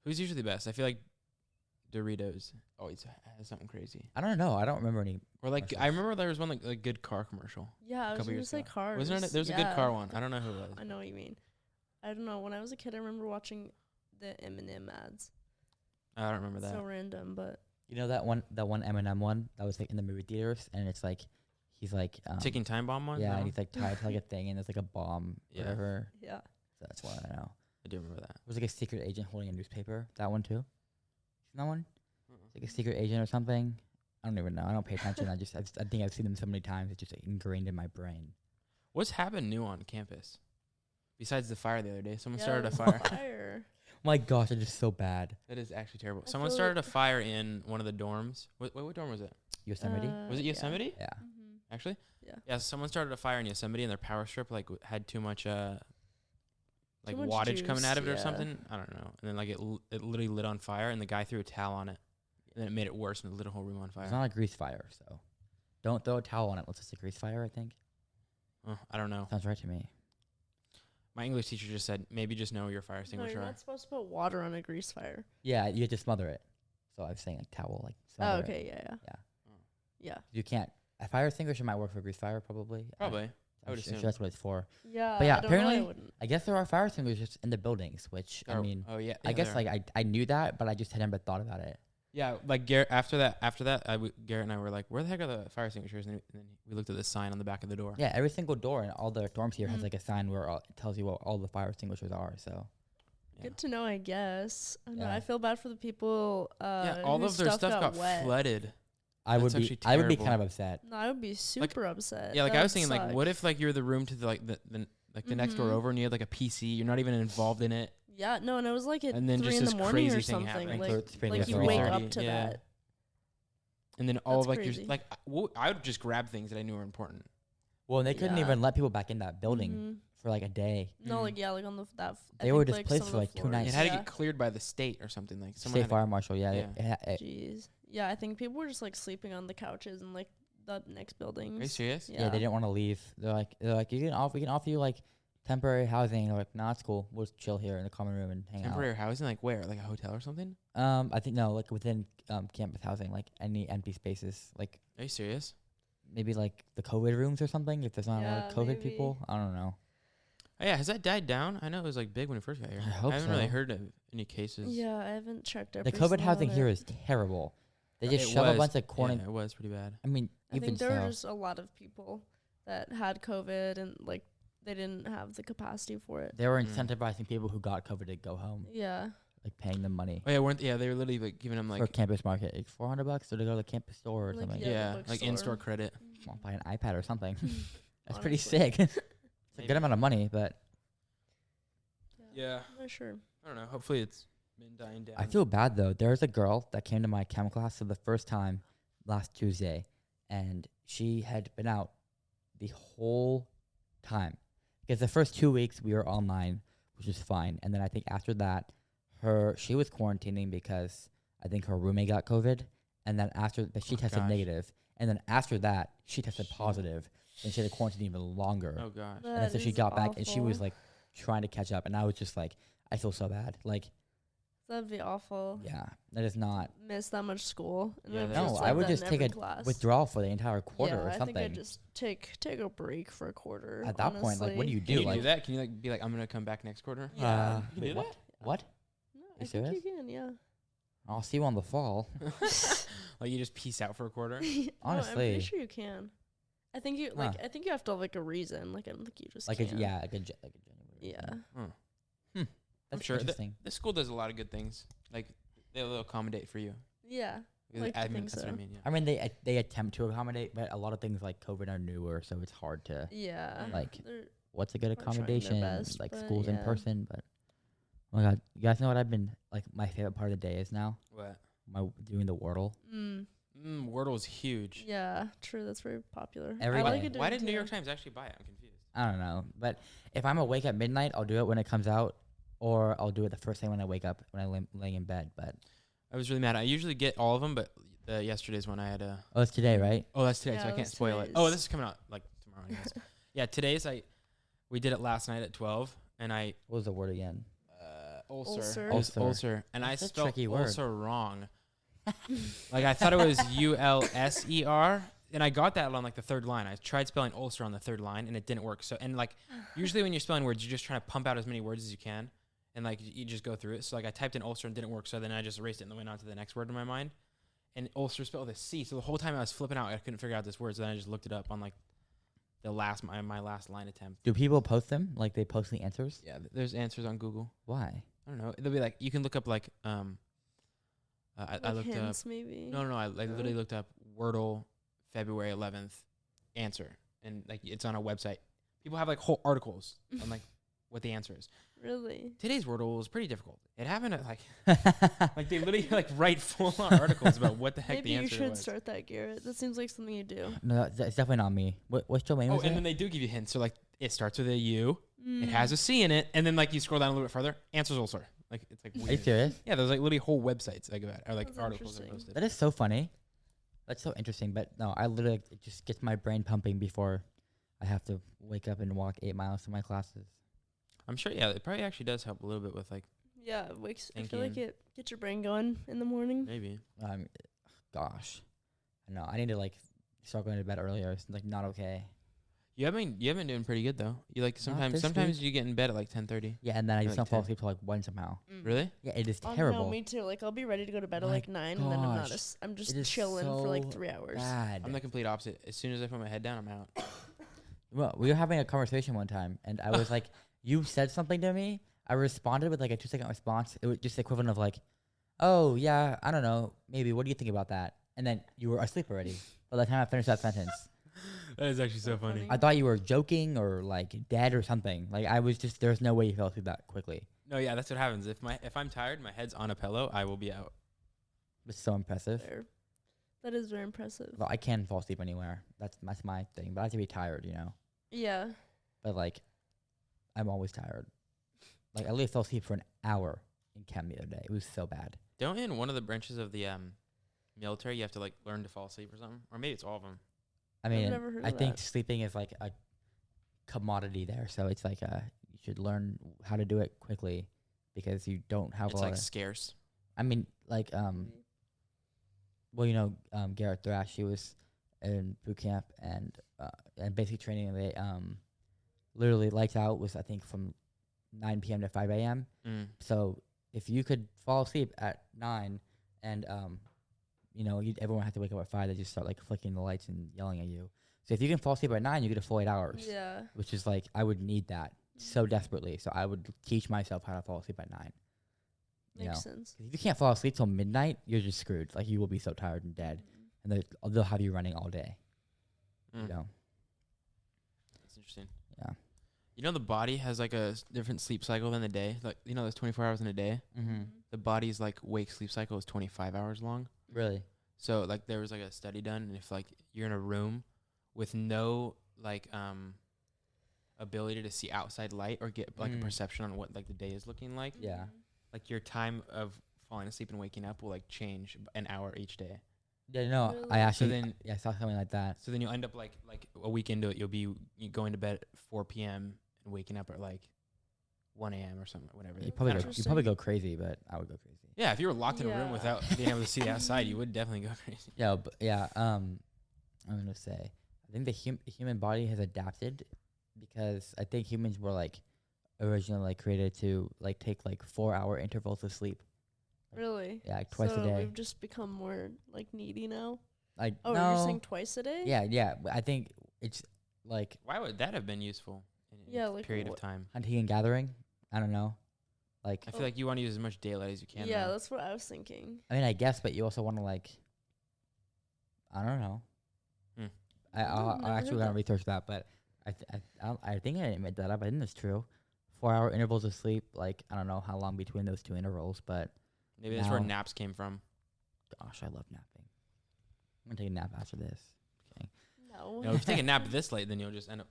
Who's usually best? I feel like Doritos always has something crazy. I don't know. I don't remember any. Or like I Commercials. remember there was one like good car commercial. Yeah, I was couple gonna years say ago. cars. Wasn't there? There's a good car one. I don't know who it was. I know what you mean. I don't know. When I was a kid, I remember watching the M&M ads. I don't remember that. So random, but You know that one Eminem one that was like in the movie theaters, and it's like he's like Ticking time bomb one? yeah, No? and he's like tied to like a thing, and there's like a bomb, Yeah. whatever. yeah. So that's what I know. I do remember that. It was like a secret agent holding a newspaper. That one too. That one. It's like a secret agent or something. I don't even know. I don't pay attention. I think I've seen them so many times. It's just like, ingrained in my brain. What's happened new on campus? Besides the fire the other day, someone Yeah, started a it was fire. fire. My gosh, it's just so bad. That is actually terrible. I Someone feel started a like- fire in one of the dorms. What dorm was it? Yosemite. Was it Yosemite? Yeah. Mm-hmm. Actually? Yeah. Yeah, someone started a fire in Yosemite and their power strip like had too much like much wattage coming out of it or juice, yeah. something. I don't know. And then like it literally lit on fire and the guy threw a towel on it. And then it made it worse and it lit a whole room on fire. It's not a grease fire, so don't throw a towel on it unless it's a grease fire. I think Oh, I don't know. sounds right to me. My English teacher just said maybe just know your fire No, extinguisher. you're not supposed to put water on a grease fire. Yeah, you have to smother it. So I was saying like towel, like Oh, smother it. okay, yeah. Yeah. Yeah. You can't. A fire extinguisher might work for grease fire, probably. Probably. I would I'm assume. sure that's what it's for. Yeah. But yeah, I don't know, I apparently- wouldn't. I guess there are fire extinguishers in the buildings, which I mean, oh yeah. I yeah, guess there are. like I knew that, but I just had never thought about it. Yeah, like Garrett. After that, Garrett and I were like, "Where the heck are the fire extinguishers?" And then we looked at the sign on the back of the door. Yeah, every single door in all the dorms here has Mhm. like a sign where it tells you what all the fire extinguishers are. So Yeah. Good to know, I guess. I don't know. Yeah. I feel bad for the people. Yeah, all whose of their stuff got wet. flooded. I would That's be actually I would be terrible. kind of upset. No, I would be super upset. Yeah, like That I was would thinking, like, suck. what if like you're the room to the the next door Mhm. over, and you had like a PC, you're not even involved in it, Yeah, no, and it was like at and then 3 just in the this morning crazy or thing something. happening. Like, It's pretty like you crazy. wake 3:30, up to yeah. that. and then all of That's like crazy. your like I would just grab things that I knew were important. Well, and they couldn't Yeah. even let people back in that building Mhm. for like a day. No, Mhm. like yeah, like on the that. They were displaced for, like, 2 It nights. had to Yeah. get cleared by the state or something. Like someone State had to- fire marshal, yeah. Yeah. Jeez. Yeah, I think people were just like sleeping on the couches in like the next buildings. Are you serious? Yeah, they didn't want to leave. They're like, we can offer you like temporary housing. They're like, nah, it's cool. We'll just chill here in the common room and hang Temporary housing, like where? Like a hotel or something? out. I think no, like within campus housing, like any empty spaces, like Are you serious? maybe like the COVID rooms or something. If there's not a lot Yeah, of COVID maybe. people, I don't know. Oh, yeah, has that died down? I know it was like big when we first got here. I hope haven't really so. heard of any cases. Yeah, I haven't checked The every COVID single housing one. here is terrible. They just It shove a was- bunch of corn. Yeah, it was pretty bad. I mean, I even think there were so, just a lot of people that had COVID and like they didn't have the capacity for it. they were Mm. incentivizing people who got COVID to go home, Yeah. like paying them money Oh yeah, weren't they were literally like giving them for like campus market, like $400 to go to the campus store or Like, something. yeah. yeah, the like bookstore. in-store credit. Well, buy an iPad or something. That's pretty Honestly. sick. It's a Maybe. good amount of money, but Yeah, I'm not sure. I don't know. Hopefully it's been dying down. I feel bad though. There's a girl that came to my chem class for the first time last Tuesday, and she had been out the whole time because the first 2 weeks we were online, which was fine, and then I think after that, she was quarantining because I think her roommate got COVID, and then but she Oh, tested gosh. negative, and then after that she tested Shit. positive, and she had to quarantine even longer. Oh gosh. And then That so she is got back, and she was awful. like trying to catch up, and I was just like, I feel so bad. Like, That'd be awful. yeah, that is not. Miss that much school. And Yeah, then that's just No, like I would that just in take every a class. withdrawal for the entire quarter yeah, or I something. think I'd just take a break for a quarter. At that point, like, what do you Can do? you Like, do that? Can you like be like, I'm gonna come back next quarter? Yeah. You can wait, do what? that? What? No, You I think serious? you can, yeah. I'll see you on the fall. Like you just peace out for a quarter? No, I'm Honestly. pretty sure you can. I think you like. I think you have to have like a reason. Like I don't think you just Like, can. like a January. Yeah. That's sure that- interesting. The school does a lot of good things. Like they'll accommodate for you. Yeah. The Like to admin, think that's what I so. mean. Yeah. I mean, they attempt to accommodate, but a lot of things like COVID are newer, so it's hard to. Yeah. Like, They're- What's a good Are trying their accommodation? best, Like but schools in yeah. person, but oh my god, you guys know what I've been like? My favorite part of the day is now What? doing the Wordle. Wordle's huge. Yeah. True. That's very popular. Every I day. like it Why doing did New too. York Times actually buy it? I'm confused. I don't know, but if I'm awake at midnight, I'll do it when it comes out, or I'll do it the first thing when I wake up when I'm laying in bed. But I was really mad. I usually get all of them, but yesterday's one I had a. oh, it's today, right? Oh, that's today, Yeah, so I it can't was spoil it. today's. Oh, this is coming out like tomorrow. I guess. Yeah, today's we did it last night at 12, and I What was the word again? ulcer. Ulcer. Ulcer. And I That's a spelled tricky word. ulcer wrong. Like I thought it was ULSER, and I got that on like the third line. I tried spelling ulcer on the third line, and it didn't work. So and like usually when you're spelling words, you're just trying to pump out as many words as you can, and like you just go through it. So like I typed in ulcer and didn't work. So then I just erased it and went on to the next word in my mind. And ulcer spelled with a C. So the whole time I was flipping out, I couldn't figure out this word. So then I just looked it up on like the last my last line attempt. Do people post them? Like they post the answers? Yeah, there's answers on Google. Why? I don't know. They'll be like you can look up like I Like looked up. hints, maybe. No, I literally looked up Wordle February 11th answer, and like it's on a website. People have like whole articles on like what the answer is. Really? Today's Wordle was pretty difficult. It happened at like they literally like write full on articles about what the heck Maybe the you answer should was. start that, Garrett. That seems like something you do. No, that's definitely not me. What's your name? Oh, and then they do give you hints. So like it starts with a U, it has a C in it, and then like you scroll down a little bit further, answers ulcer. Like it's like Are you weird. serious? Yeah, there's like literally whole websites like about or like That's articles that are interesting. posted. That is so funny. That's so interesting. But no, I literally it just gets my brain pumping before I have to wake up and walk 8 miles to my classes. I'm sure. Yeah, it probably actually does help a little bit with like Yeah, it wakes. I feel like Thinking. it gets your brain going in the morning. maybe. Gosh, I know. I need to like start going to bed earlier. It's like not okay. You have been doing pretty good though. You like this sometimes you get in bed at like 10:30. Yeah, and then I You're just like don't fall 10. asleep till like 1 somehow. Really? Yeah, it is Oh, terrible. no, me too. Like I'll be ready to go to bed at My like 9, and then I'm not. gosh. I'm just It is chilling for like so 3 hours. Bad. I'm the complete opposite. As soon as I put my head down, I'm out. Well, we were having a conversation one time, and I was like, "You said something to me." I responded with like a 2-second response. It was just the equivalent of like, "Oh yeah, I don't know, maybe. What do you think about that?" And then you were asleep already by the time I finished that sentence. That is actually so funny. I thought you were joking or like dead or something. Like I was just there's no way you fell asleep that quickly. No, yeah, that's what happens. If I'm tired, my head's on a pillow, I will be out. It's so impressive. There. That is very impressive. Well, I can fall asleep anywhere. That's my thing. But I have to be tired, you know. Yeah. But like, I'm always tired. Like I literally fell asleep for an hour in chem the other day. It was so bad. Don't in one of the branches of the military you have to like learn to fall asleep or something, or maybe it's all of them. I mean, never heard I of think that. sleeping is like a commodity there. So it's like you should learn how to do it quickly because you don't have It's a lot like of. scarce. I mean, like well, you know, Garrett Thrash, he was in boot camp and basic training. They literally lights out was I think from 9 p.m. to 5 a.m. Mm. So if you could fall asleep at 9 and you know, everyone had to wake up at 5, they just start like flicking the lights and yelling at you. So if you can fall asleep at 9, you get a full 8 hours. Yeah. Which is like I would need that so desperately. So I would teach myself how to fall asleep at 9. You Makes know? sense. 'Cause if you can't fall asleep till midnight, you're just screwed. Like you will be so tired and dead, and they'll have you running all day. Mm. You know. That's interesting. Yeah. You know, the body has like a different sleep cycle than the day. Like, you know, there's 24 hours in a day. Mm-hmm. The body's like wake sleep cycle is 25 hours long. Really. So like there was like a study done, and if like you're in a room with no like ability to see outside light or get like a perception on what like the day is looking like, Yeah. like your time of falling asleep and waking up will like change an hour each day. Yeah. No, Really? I actually. So then- I saw something like that. So then you'll end up like a week into it, you'll be going to bed at 4 p.m. and waking up at like 1 a.m. or something, whatever. You That's probably interesting. probably go crazy, but I would go crazy. Yeah, if you were locked in a room Yeah. without being able to see the outside, you would definitely go crazy. Yeah. But yeah. I'm gonna say I think the human body has adapted because I think humans were like originally like created to like take like 4-hour intervals of sleep. Really? Yeah, like twice so a day. we've just become more like needy now. Like Oh, no. you're saying twice a day? Yeah, yeah. But I think it's like Why would that have been useful in Yeah, a like period of what- time? hunting and gathering. I don't know. Like I feel like you want to use as much daylight as you can. Yeah, though. that's what I was thinking. I mean, I guess, but you also want to like. I don't know. Hmm. I'll never actually heard gonna that. research that, but I think I made that up. I think that's true. 4-hour intervals of sleep. Like I don't know how long between those two intervals, but Maybe that's where now- naps came from. gosh, I love napping. I'm gonna take a nap after this. Okay. No. You know, if you take a nap this late, then you'll just end up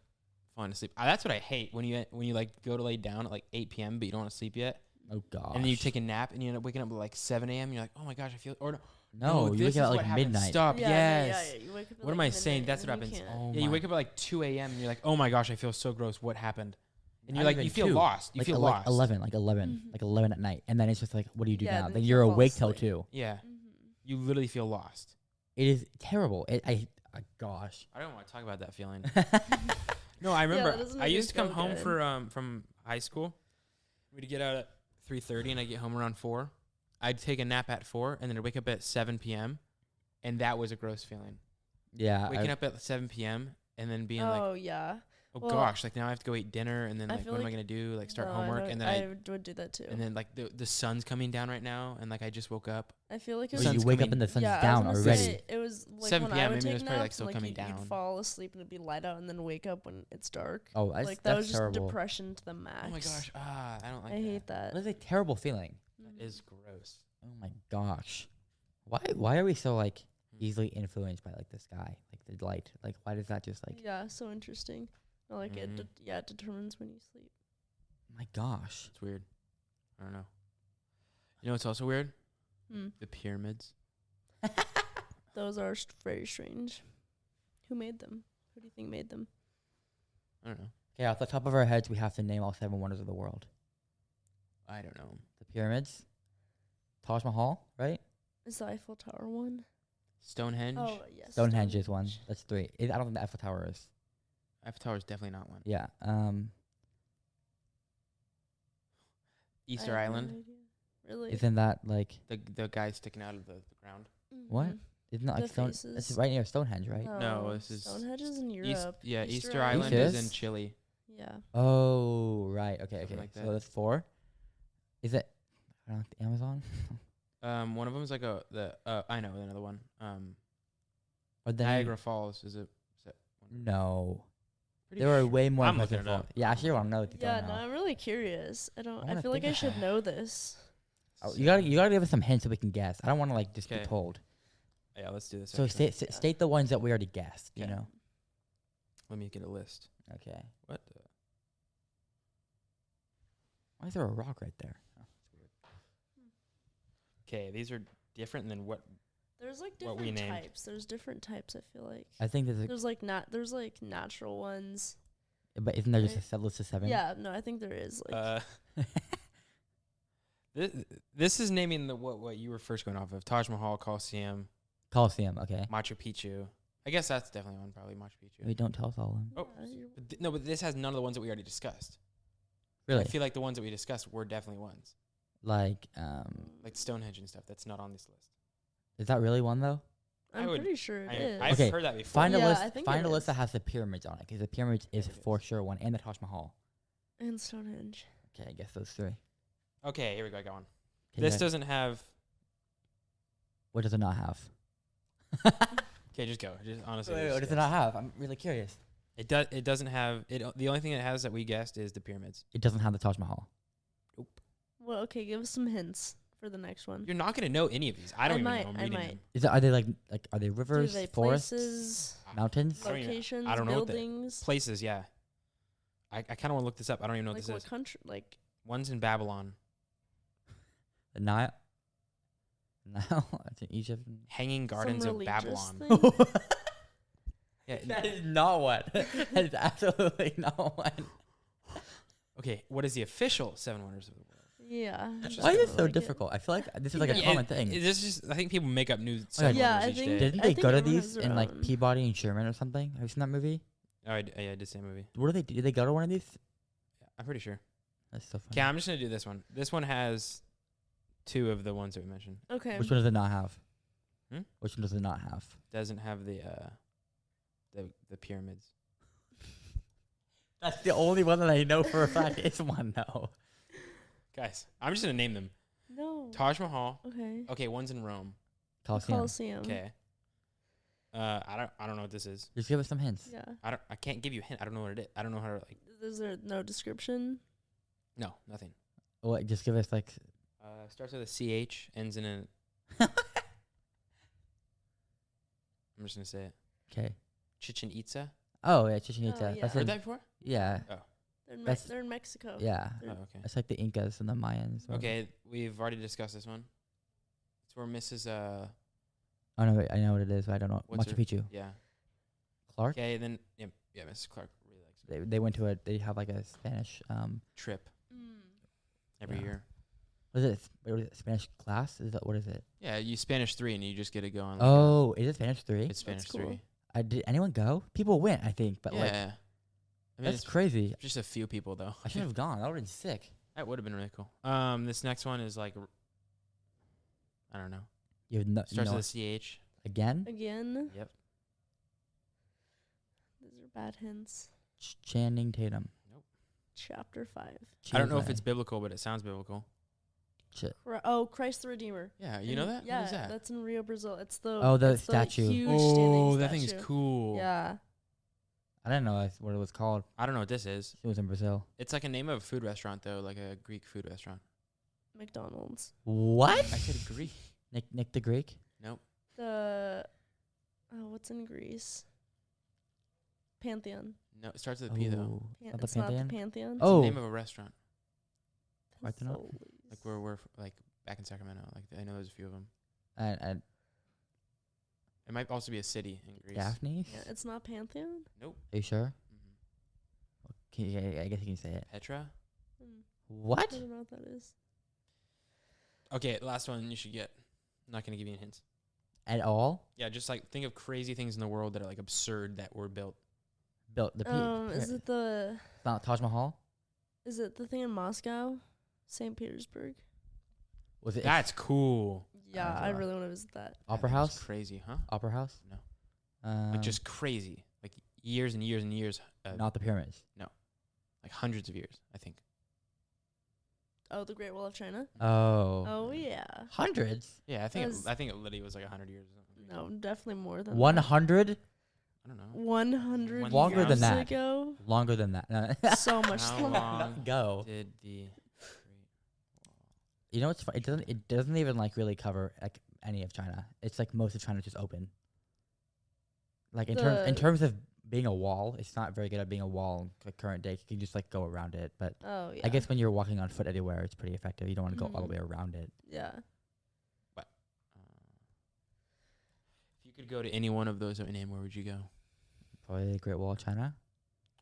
falling asleep. That's what I hate when you like go to lay down at like 8 p.m. but you don't want to sleep yet, Oh gosh. and then you take a nap and you end up waking up at like 7 a.m. And you're like, oh my gosh, I feel no, you this wake up is at what like happens. midnight. Stop. Yeah, Yes. yeah, you wake up at, What am like, I saying? midnight That's and what then you happens. can't. Oh Yeah, you my- wake up at like 2 a.m. and you're like, oh my gosh, I feel so gross. What happened? And you're Not like, even you feel 2. lost. You like feel like lost. 11 Mhm. like 11 at night, and then it's just like, what do you do Yeah, now? then Then you you're can't fall awake till asleep. 2. Yeah, Mhm. you literally feel lost. It is terrible. Gosh. I don't want to talk about that feeling. No, I that remember doesn't I make me used to come feel home good. for from high school. We'd get out at 3:30 and I get home around 4. I'd take a nap at 4 and then I'd wake up at 7 p.m. and that was a gross feeling. Yeah. Waking up at 7 p.m. and then being like, Oh yeah. oh well, gosh, like now I have to go eat dinner and then I like feel what am I like- gonna do? Like start No, homework know- and then I would do that too. and then like the sun's coming down right now and like I just woke up. I feel like it the was Well, you sun's wake up coming- and the sun's yeah, down I was gonna already. say, it was like 7 when p.m., I would maybe it take was probably, like, naps, still like coming you'd down. fall asleep and it'd be light out and then wake up when it's dark. Oh, Like that that's was just terrible. depression to the max. Oh my gosh, I don't like I that. hate that. That is a terrible feeling. That is gross. Oh my gosh. Why are we so like easily influenced by like the sky, like the light? Like why does that just like? Yeah, so interesting. Or, like Mhm. it determines when you sleep. My gosh. It's weird. I don't know. You know what's also weird? Hmm. The pyramids. Those are very strange. Who made them? Who do you think made them? I don't know. Okay, off the top of our heads, we have to name all 7 wonders of the world. I don't know. The pyramids, Taj Mahal, right? Is the Eiffel Tower one? Stonehenge. Oh yes. Stonehenge is one. That's 3. I don't think the Eiffel Tower is. Eiffel Tower is definitely not one. Yeah. Easter I have no Island. idea. Really? Isn't that like The guy sticking out of the ground. what? Mhm. Isn't that like The Stone? It's faces. right near Stonehenge, right? No, this is Stonehenge is in East, Europe. yeah, Easter Easter Island. Island Is is in this? Chile. Yeah. Oh, right. Okay, Something okay. like So that. that's 4. Is it? I don't know, the Amazon. One of them is like I know another one. Or the Niagara Falls is it? No, Pretty there are sure- way more. I'm impressive looking it falls. up. Yeah, actually, I want to know what you Yeah, don't no, know. I'm really curious. I wanna feel like think I of should that. know this. Oh, you gotta give us some hints so we can guess. I don't want to like just be Okay. told. Yeah, let's do this. So actually. state the ones that we already guessed. Yeah. You know. Let me get a list. Okay. What? Why is there a rock right there? Oh, that's weird. Okay, these are different than what. There's like What we different named. types. There's different types. I feel like I think there's there's like natural ones. but isn't there just a right? set list of 7? Yeah, no, I think there is. Like, This is naming the what you were first going off of: Taj Mahal, Colosseum, Coliseum. Okay. Machu Picchu. I guess that's definitely one. Probably Machu Picchu. Wait, don't tell us all of them. Oh, yeah, you're- No, but this has none of the ones that we already discussed. Really? I feel like the ones that we discussed were definitely ones, Like like Stonehenge and stuff. That's not on this list. is that really one though? I'm pretty sure it is. I've Okay, heard that before. Find a Yeah, list. I think Find it a list is. that has the pyramids on it, because the pyramids is it for is. sure one, and the Taj Mahal. And Stonehenge. Okay, I guess those 3. Okay, here we go. I got one. Okay, This guys, doesn't have. what does it not have? Okay, just go. Just honestly. Wait, just what does it guess. not have? I'm really curious. It does. It doesn't have it. The only thing it has that we guessed is the pyramids. It doesn't have the Taj Mahal. Well, okay, give us some hints for the next one. You're not gonna know any of these. I don't even might, know. I'm I reading might. them. Is it, are they like are they Do rivers, they forests, places, mountains? I don't even- locations, I don't know what they- buildings? Places, yeah. I kind of want to look this up. I don't even know what Like this what is. country? Like One's in Babylon. The Nile. Nile. It's in Egypt. Hanging Gardens some of religious Babylon. thing? Yeah. That is not one. That is absolutely not one. Okay. What is the official 7 wonders of the world? Yeah. Just Why is gonna it so like it. difficult? I feel like this is like a Yeah, common thing. This is just, I think people make up new Okay. 7 Yeah, wonders I each think- day. Didn't I they think go to everyone these has their in like own. Peabody and Sherman or something? Have you seen that movie? Oh, yeah, I did say movie. What do they do? Did they go to one of these? I'm pretty sure. That's so funny. Okay, I'm just gonna do this one. This one has 2 of the ones that we mentioned. Okay. Which one does it not have? Hmm? Which one does it not have? Doesn't have the pyramids. That's the only one that I know for a fact is one though. Guys, I'm just gonna name them. No. Taj Mahal. Okay. Okay, one's in Rome. Coliseum. Colosseum. Okay. I don't know what this is. Just give us some hints. Yeah. I can't give you a hint. I don't know what it is. I don't know how to like. Is there no description? No, nothing. What? Just give us like. Starts with a CH, ends in a. I'm just gonna say it. Okay. Chichen Itza. Oh yeah, Chichen Oh, Itza. yeah. That's Heard in, that before? yeah, That's- They're in Mexico. yeah. Oh, okay. It's like the Incas and the Mayans. or- Okay, we've already discussed this one. It's where Mrs. Oh no, wait, I know what it is, but I don't know. What's Machu her- Picchu. Yeah. Clark. Okay, then yeah, Mrs. Clark really likes it. They went to a. They have like a Spanish. Trip Mm. every Yeah. year. What is it? What is it? Spanish class? Is that what is it? Yeah, you Spanish 3 and you just get to go on. Like Oh, is it Spanish 3? it's Spanish That's cool. 3. Did anyone go? People went, I think, but Yeah. like I mean, that's it's crazy. just a few people though. I should have gone. That would have been sick. That would have been really cool. This next one is like, I don't know. You have no, Starts no with a CH. again. Again. Yep. These are bad hints. Channing Tatum. Chapter 5. I don't know if Chile. it's biblical, but it sounds biblical. Christ the Redeemer. Yeah, you know that? Yeah, What is that? that's in Rio, Brazil. It's the the it's statue. huge Oh, standing that thing is statue. cool. Yeah. I didn't know that's what it was called. I don't know what this is. It was in Brazil. It's like a name of a food restaurant though, like a Greek food restaurant. McDonald's. What? I said Greek. Nick the Greek. Nope. What's in Greece? Pantheon. No, it starts with a P though. Oh, not the It's not the Pantheon. Pantheon. It's the Oh, name of a restaurant. Parthenon? Folies. Like where we're like back in Sacramento. Like I know there's a few of them. and It might also be a city in Greece. Daphne. Yeah, it's not Pantheon. Nope. Are you sure? Mm-hmm. Can you, I guess you can say it. Petra. Hmm. What? I don't know what that is. Okay, last one you should get. I'm not gonna give you any hints. At all? Yeah, just like think of crazy things in the world that are like absurd that were built. Built the. Is it the not Taj Mahal? thing in Moscow? St. Petersburg. Was it That's cool. Yeah, I I don't know. really want to visit that. Opera That is House? Crazy, huh? Opera House? No. Um, Like just crazy. Like years and years and years. not the pyramids. Like hundreds of years, I think. Oh, the Great Wall of China. Oh. Oh yeah. Hundreds? Yeah, I think That's- it literally was like 100 years or something. No, definitely more than 100? I don't know. 100 Longer years than that. ago. Longer than that. No. So much How longer. long Go. did the You know what's fun? It doesn't even like really cover like any of China. It's like most of China is just open. Like in The- terms of being a wall, it's not very good at being a wall. Like current day, you can just like go around it. But Oh yeah. I guess when you're walking on foot anywhere, it's pretty effective. You don't want to go all the way Mhm. around it. Yeah. If you could go to any one of those that we named, where would you go? Probably the Great Wall of China.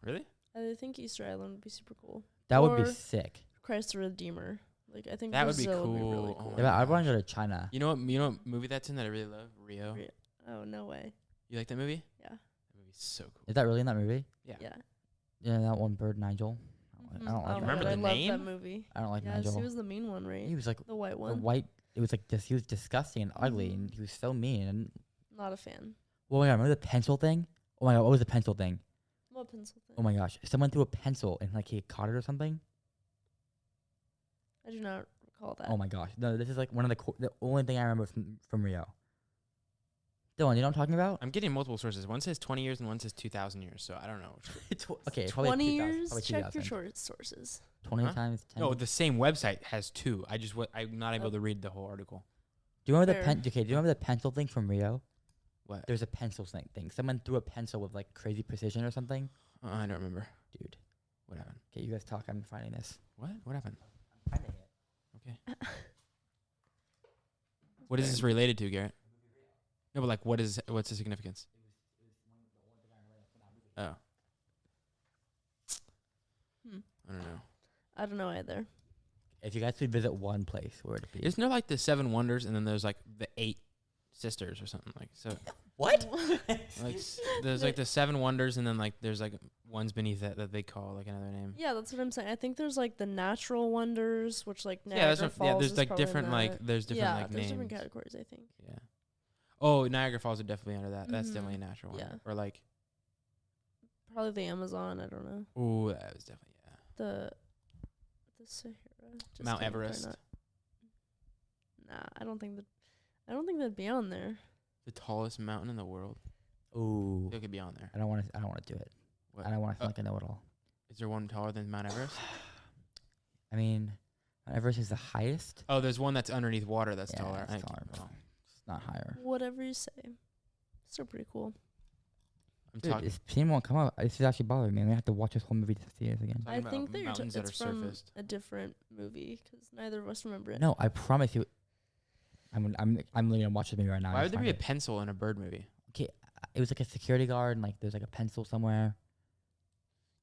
Really? I think Easter Island would be super cool. That would be Or sick. Christ the Redeemer. Like I think That would be Brazil cool. really Oh cool. my Yeah, I'd want gosh. to go to China. You know what movie that's in that I really love? Rio. Rio. Oh no way. You like that movie? Yeah. That movie's so cool. Is that really in that movie? Yeah. Yeah. Yeah, that one bird, Nigel. Mhm. I don't like Oh him. my Remember God, the I love name? that movie. I don't like Yes, Nigel. he was the mean one, right? He was like The white the one. white. It was like just he was disgusting and ugly, and he was so mean. And Not a fan. oh my god, remember the pencil thing? Oh my god, what was the pencil thing? What pencil thing? Oh my gosh, someone threw a pencil and like he caught it or something. I do not recall that. Oh my gosh, no, this is like one of the only thing I remember from Rio. Dylan, you know what I'm talking about? I'm getting multiple sources. One says 20 years and one says 2,000 years. So I don't know. Okay, probably 20 2000, years? probably Check your 2000. short sources. 20 Huh? times 10. No, the same website has two. I'm not able Oh. to read the whole article. Do you remember Fair. do you remember the pencil thing from Rio? What? There's a pencil thing. Someone threw a pencil with like crazy precision or something. I don't remember. Dude, What happened? okay, you guys talk. I'm finding this. What? What happened? I'm finding it. Okay. What is this related to, Garrett? No, but like, what's the significance? Oh, Hmm. I don't know. I don't know either. If you guys could visit one place, where would it be? Isn't there like the 7 wonders and then there's like the 8 sisters or something like so? What? Like there's like the 7 wonders and then like there's like ones beneath that they call like another name. Yeah, that's what I'm saying. I think there's like the natural wonders, which like Yeah, Niagara that's what, Falls. yeah. There's is like probably in different like that. there's different yeah, like there's names. different categories. I think. Yeah. Oh, Niagara Falls are definitely under that. That's Mhm. definitely a natural one. Yeah. Or like, Probably the Amazon. I don't know. oh, that was definitely The Sahara. Just Mount kidding, probably Everest, not. Nah, I don't think that'd be on there. the tallest mountain in the world. Ooh, It could be on there. I don't want to do it. What? I don't want to feel like I know it all. Is there one taller than Mount Everest? I mean, Mount Everest is the highest. Oh, there's one that's underneath water that's Yeah, taller. it's taller, but it's not higher. Whatever you say. Still pretty cool. I'm Dude, talking. this scene won't come out. This is actually bothering me. I have to watch this whole movie to see it again. Talking I about think that you're mountains that it's are from surfaced. a different movie because neither of us remember it. No, I promise you. I'm literally gonna watch this movie right now. Why and would there find be a it. pencil in a bird movie? It was like a security guard, and like there's like a pencil somewhere.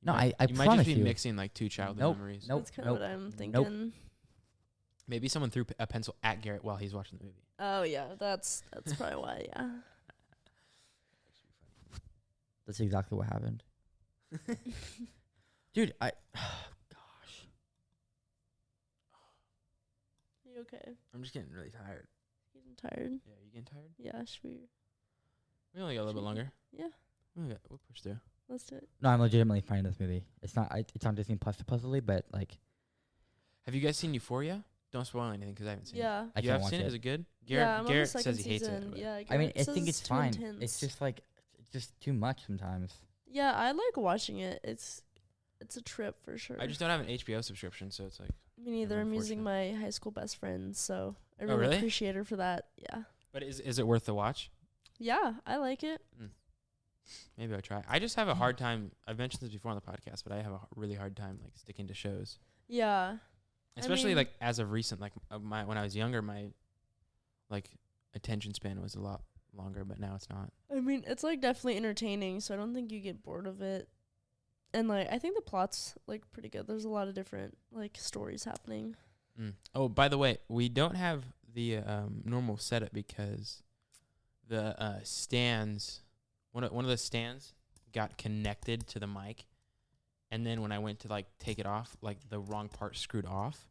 No, might- I you might promise just be you. mixing like two childhood Nope, memories. nope. That's kind of what I'm Nope. thinking. Maybe someone threw a pencil at Garrett while he's watching the movie. Oh yeah, that's probably why. Yeah. That's exactly what happened. Dude, gosh. You okay? I'm just getting really tired. Getting tired? Yeah, you getting tired? Yeah. Should we? We only got a little bit Should- longer. Yeah. We'll push through. Let's do it. No, I'm legitimately finding this movie. It's not. It's on Disney Plus supposedly, but like Have you guys seen Euphoria? Don't spoil anything because I haven't seen Yeah. I it. You can't have watch seen it? it. Is it good? Yeah. I'm on the Garrett second says he hates season. it. but- Yeah. I mean, Garrett I says think it's too fine. intense. It's just like it's just too much sometimes. Yeah, I like watching it. It's a trip for sure. I just don't have an HBO subscription, so it's like. Me neither. I'm using unfortunate. my high school best friend, so I Oh, really, really? appreciate her for that. Yeah. But is it worth the watch? Yeah, I like it. Maybe I'll try. I just have a hard time. I've mentioned this before on the podcast, but I have a really hard time like sticking to shows, Yeah. especially mean- like as of recent. Like when I was younger, my like attention span was a lot longer, but now it's not. I mean, it's like definitely entertaining, so I don't think you get bored of it. And like I think the plot's like pretty good. There's a lot of different like stories happening. Oh, by the way, we don't have the normal setup because the stands, one of the stands got connected to the mic, and then when I went to like take it off, like the wrong part screwed off,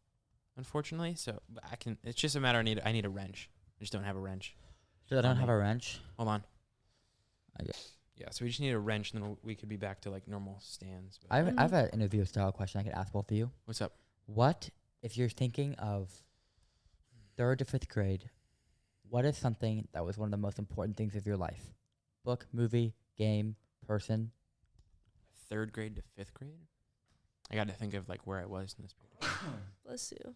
unfortunately. So but I can. It's just a matter. I need a wrench. I just don't have a wrench. So I don't have a wrench. Hold on. I guess. Yeah, so we just need a wrench, and then we could be back to like normal stands. But I have an interview style question I could ask both of you. what's up? What if you're thinking of 3rd to 5th grade? What is something that was one of the most important things of your life? Book, movie, game, person. 3rd grade to 5th grade. I got to think of like where I was in this period. Bless you.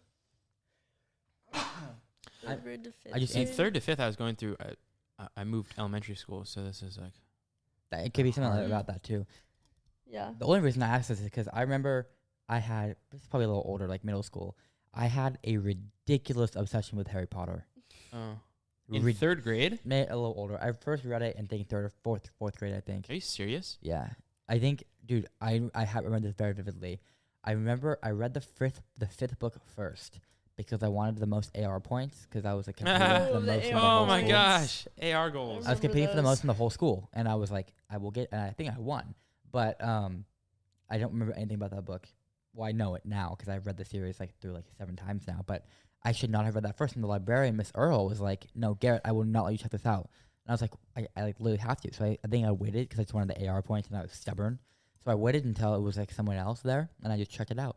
Third grade to fifth. I just See, think third to fifth, I was going through. I moved elementary school, so this is like. that it could be something like Hard. about that too. Yeah. The only reason I asked this is because I remember this is probably a little older, like middle school. I had a ridiculous obsession with Harry Potter. Oh. In Rid- third grade? a little older. I first read it in third or fourth grade, I think. Are you serious? Yeah, I think, dude, I remember this very vividly. I remember I read the fifth book first because I wanted the most AR points because I was like competing for Oh, the the most. in the AR Oh whole my school. gosh. AR goals. I was Remember competing for the those. most in the whole school, and I was like, I will get, and I think I won. But I don't remember anything about that book. Well, I know it now because I've read the series like through like 7 times now. But I should not have read that first. And the librarian, Miss Earl, was like, "No, Garrett, I will not let you check this out." And I was like, I like literally have to. So I think I waited because I just wanted the AR points, and I was stubborn. So I waited until it was like someone else there, and I just checked it out.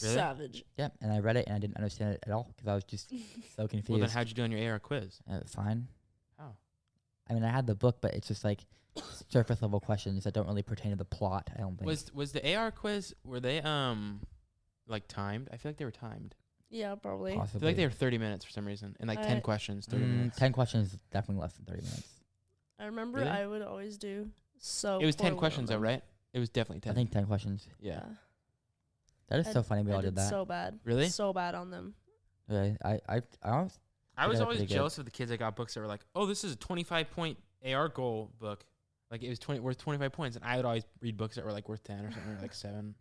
Really? Savage. Yep, and I read it, and I didn't understand it at all because I was just so confused. Well, then how'd you do on your AR quiz? It was fine. How? I mean, I had the book, but it's just like surface level questions that don't really pertain to the plot. I don't think. Was the AR quiz, were they like timed? I feel like they were timed. Yeah, probably. I Possibly. feel like they were 30 minutes for some reason. And like 10 questions, 30 minutes. 10 questions, definitely less than 30 minutes. I remember Really? I would always do so. It was 10 poorly questions on though, them. right? It was definitely 10. I think 10 questions. Yeah. That is I so funny we I all did did that. so bad. Really? So bad on them. Yeah, I almost, I was got it always pretty good. jealous of the kids that got books that were like, oh, this is a 25-point AR goal book. Like it was worth 25 points. And I would always read books that were like worth 10 or something, or like 7.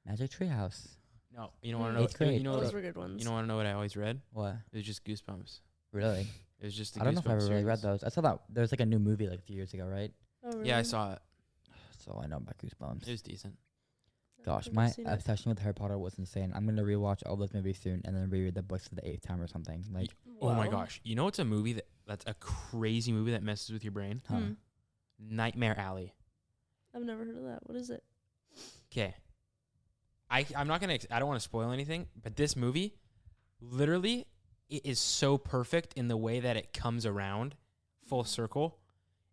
Magic Treehouse. No, you don't want to know. Eighth grade. You know Those what? were good ones. You don't want to know what I always read? What? It was just Goosebumps. Really? It was just the I don't know if I Goosebumps ever really read series. those. I saw that there's like a new movie like a few years ago, right? Oh, really? Yeah, I saw it. So I know about Goosebumps. It was decent. I Gosh, think my I've seen it. obsession with Harry Potter was insane. I'm gonna rewatch all those movies soon and then reread the books for the 8th time or something. Like, Oh my Wow. gosh. You know what's a movie that's a crazy movie that messes with your brain? huh? Hmm. Nightmare Alley. I've never heard of that. What is it? Okay. I'm not going to I don't want to spoil anything, but this movie literally it is so perfect in the way that it comes around full circle.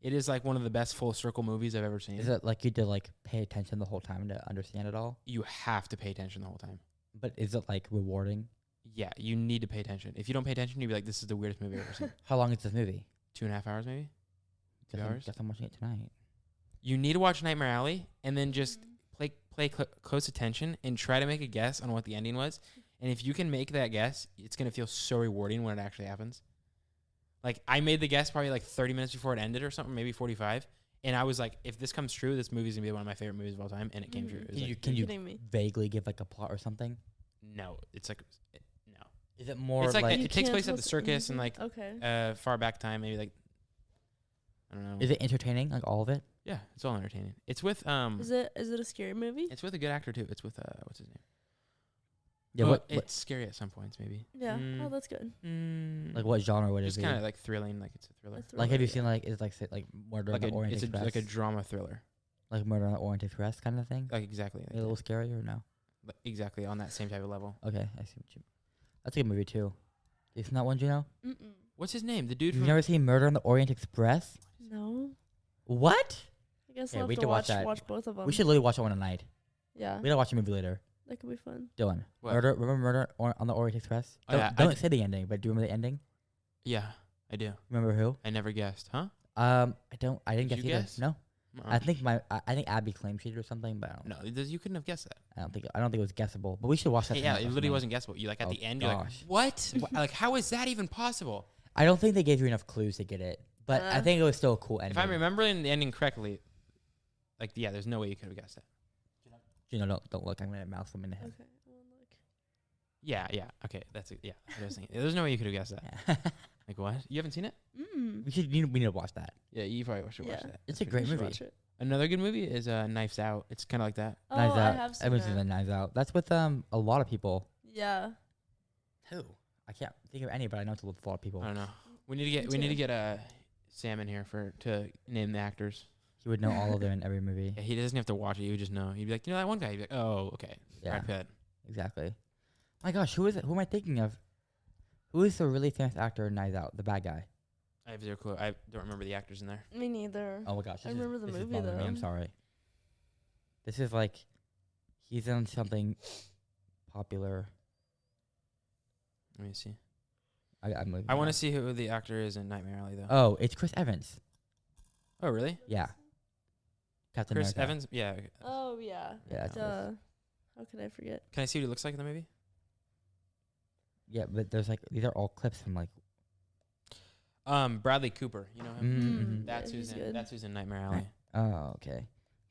It is like one of the best full circle movies I've ever seen. Is it like you to like pay attention the whole time to understand it all? You have to pay attention the whole time. But is it like rewarding? Yeah, you need to pay attention. If you don't pay attention, you'll be like, this is the weirdest movie I've ever seen. How long is this movie? 2.5 hours maybe? 2 hours? Guess I'm watching it tonight. You need to watch Nightmare Alley and then just play close attention and try to make a guess on what the ending was. And if you can make that guess, it's going to feel so rewarding when it actually happens. Like, I made the guess probably like 30 minutes before it ended or something, maybe 45. And I was like, if this comes true, this movie's going to be one of my favorite movies of all time. And it came true. It was like, Can you kidding me? vaguely give like a plot or something? no, it's like, no. Is it more It's like like it takes can't place at tell the us circus and like Okay. far back time, maybe like, I don't know. is it entertaining? Like all of it? Yeah, it's all entertaining. It's with, Is it a scary movie? it's with a good actor too. It's with, what's his name? Yeah. But What it's scary at some points, maybe. Yeah. Mm. Oh, that's good. like what genre would it Just be? kind of like thrilling, like it's a thriller. A Like have you thriller, seen like is like say, like Murder on Like the Orient it's Express? like a drama thriller. Like Murder on the Orient Express kind of thing? Like exactly. Like a little scary or no? exactly on that same type of level. Okay, I see what you. That's a good movie too. Isn't that one, Juno? Mm-mm. What's his name? The dude You've from never seen Murder on the Orient Express? No. What? I guess Yeah, I'll we have need to to watch watch that. both of them. We should literally watch that one tonight. Yeah. We gotta watch a movie later. That could be fun. Dylan, What? Remember Murder on the Orient Express? Oh, Don't, yeah, don't say the ending, but do you remember the ending? Yeah, I do. Remember who? I never guessed, huh? I didn't Did guess you either. guess? No, Uh-uh. I think I think Abby claimed she did or something, but I don't, No, you couldn't have guessed that. I don't think it was guessable. But we should watch that. Hey, yeah, tonight it or literally something. wasn't guessable. You like at Oh, the end, you're like, gosh. what? Like, how is that even possible? I don't think they gave you enough clues to get it, but I think it was still a cool ending. If I'm remembering the ending correctly, like, yeah, there's no way you could have guessed that. Juno, don't look. I'm gonna mouse them in the head. Okay. I'll look. Yeah, okay, that's yeah. That's what I was thinking. There's no way you could have guessed that. Like what? You haven't seen it? Mm. we need to watch that. Yeah, you probably should watch Yeah. that. It's a That's great We should movie. watch it. Another good movie is Knives Out. It's kind of like that. Oh, Knives I Out. have seen Everyone's seen that. the Knives Out. That's with a lot of people. Yeah. Who? I can't think of any, but I know it's with a lot of people. I don't know. We need to get Sam in here to name the acters. He would know all of them in every movie. Yeah, he doesn't have to watch it. He would just know. He'd be like, you know that one guy. He'd be like, oh, okay. Yeah, Brad Pitt. exactly. My gosh, who is it? Who am I thinking of? Who is the really famous actor in Knives Out? The bad guy. I have zero clue. I don't remember the actors in there. Me neither. Oh my gosh, I this is- remember the this is movie, bothering me. I'm though. sorry. This is like, he's in something popular. Let me see. I'm looking I it want to up. see who the actor is in Nightmare Alley though. Oh, it's Chris Evans. Oh, really? Yeah. Captain Chris America. Evans? Yeah. Oh yeah. Yeah, that's Duh. How could I forget? Can I see what he looks like in the movie? Yeah, but there's like these are all clips from like. Bradley Cooper. You know him? Mm-hmm. That's Yeah, who's he's in. good. That's who's in Nightmare Alley. Oh, okay.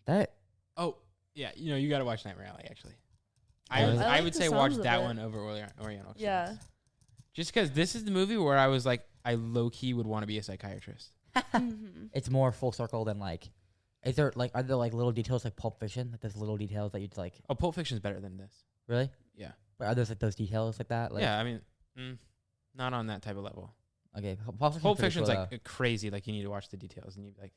That Oh, yeah. You know, you got to watch Nightmare Alley actually. I I would, like I the would say sounds watch of that it. one over Oriental. Yeah. Express. Just because this is the movie where I was like, I low key would want to be a psychiatrist. Mhm. it's more full circle than like. Is there like are there like little details like Pulp Fiction? Like there's little details that you'd like Oh, Pulp Fiction's better than this. really? Yeah. But are there like those details like that? Like, Yeah, I mean, not on that type of level. Okay. Pulp Fiction's like crazy. Like you need to watch the details, and you like.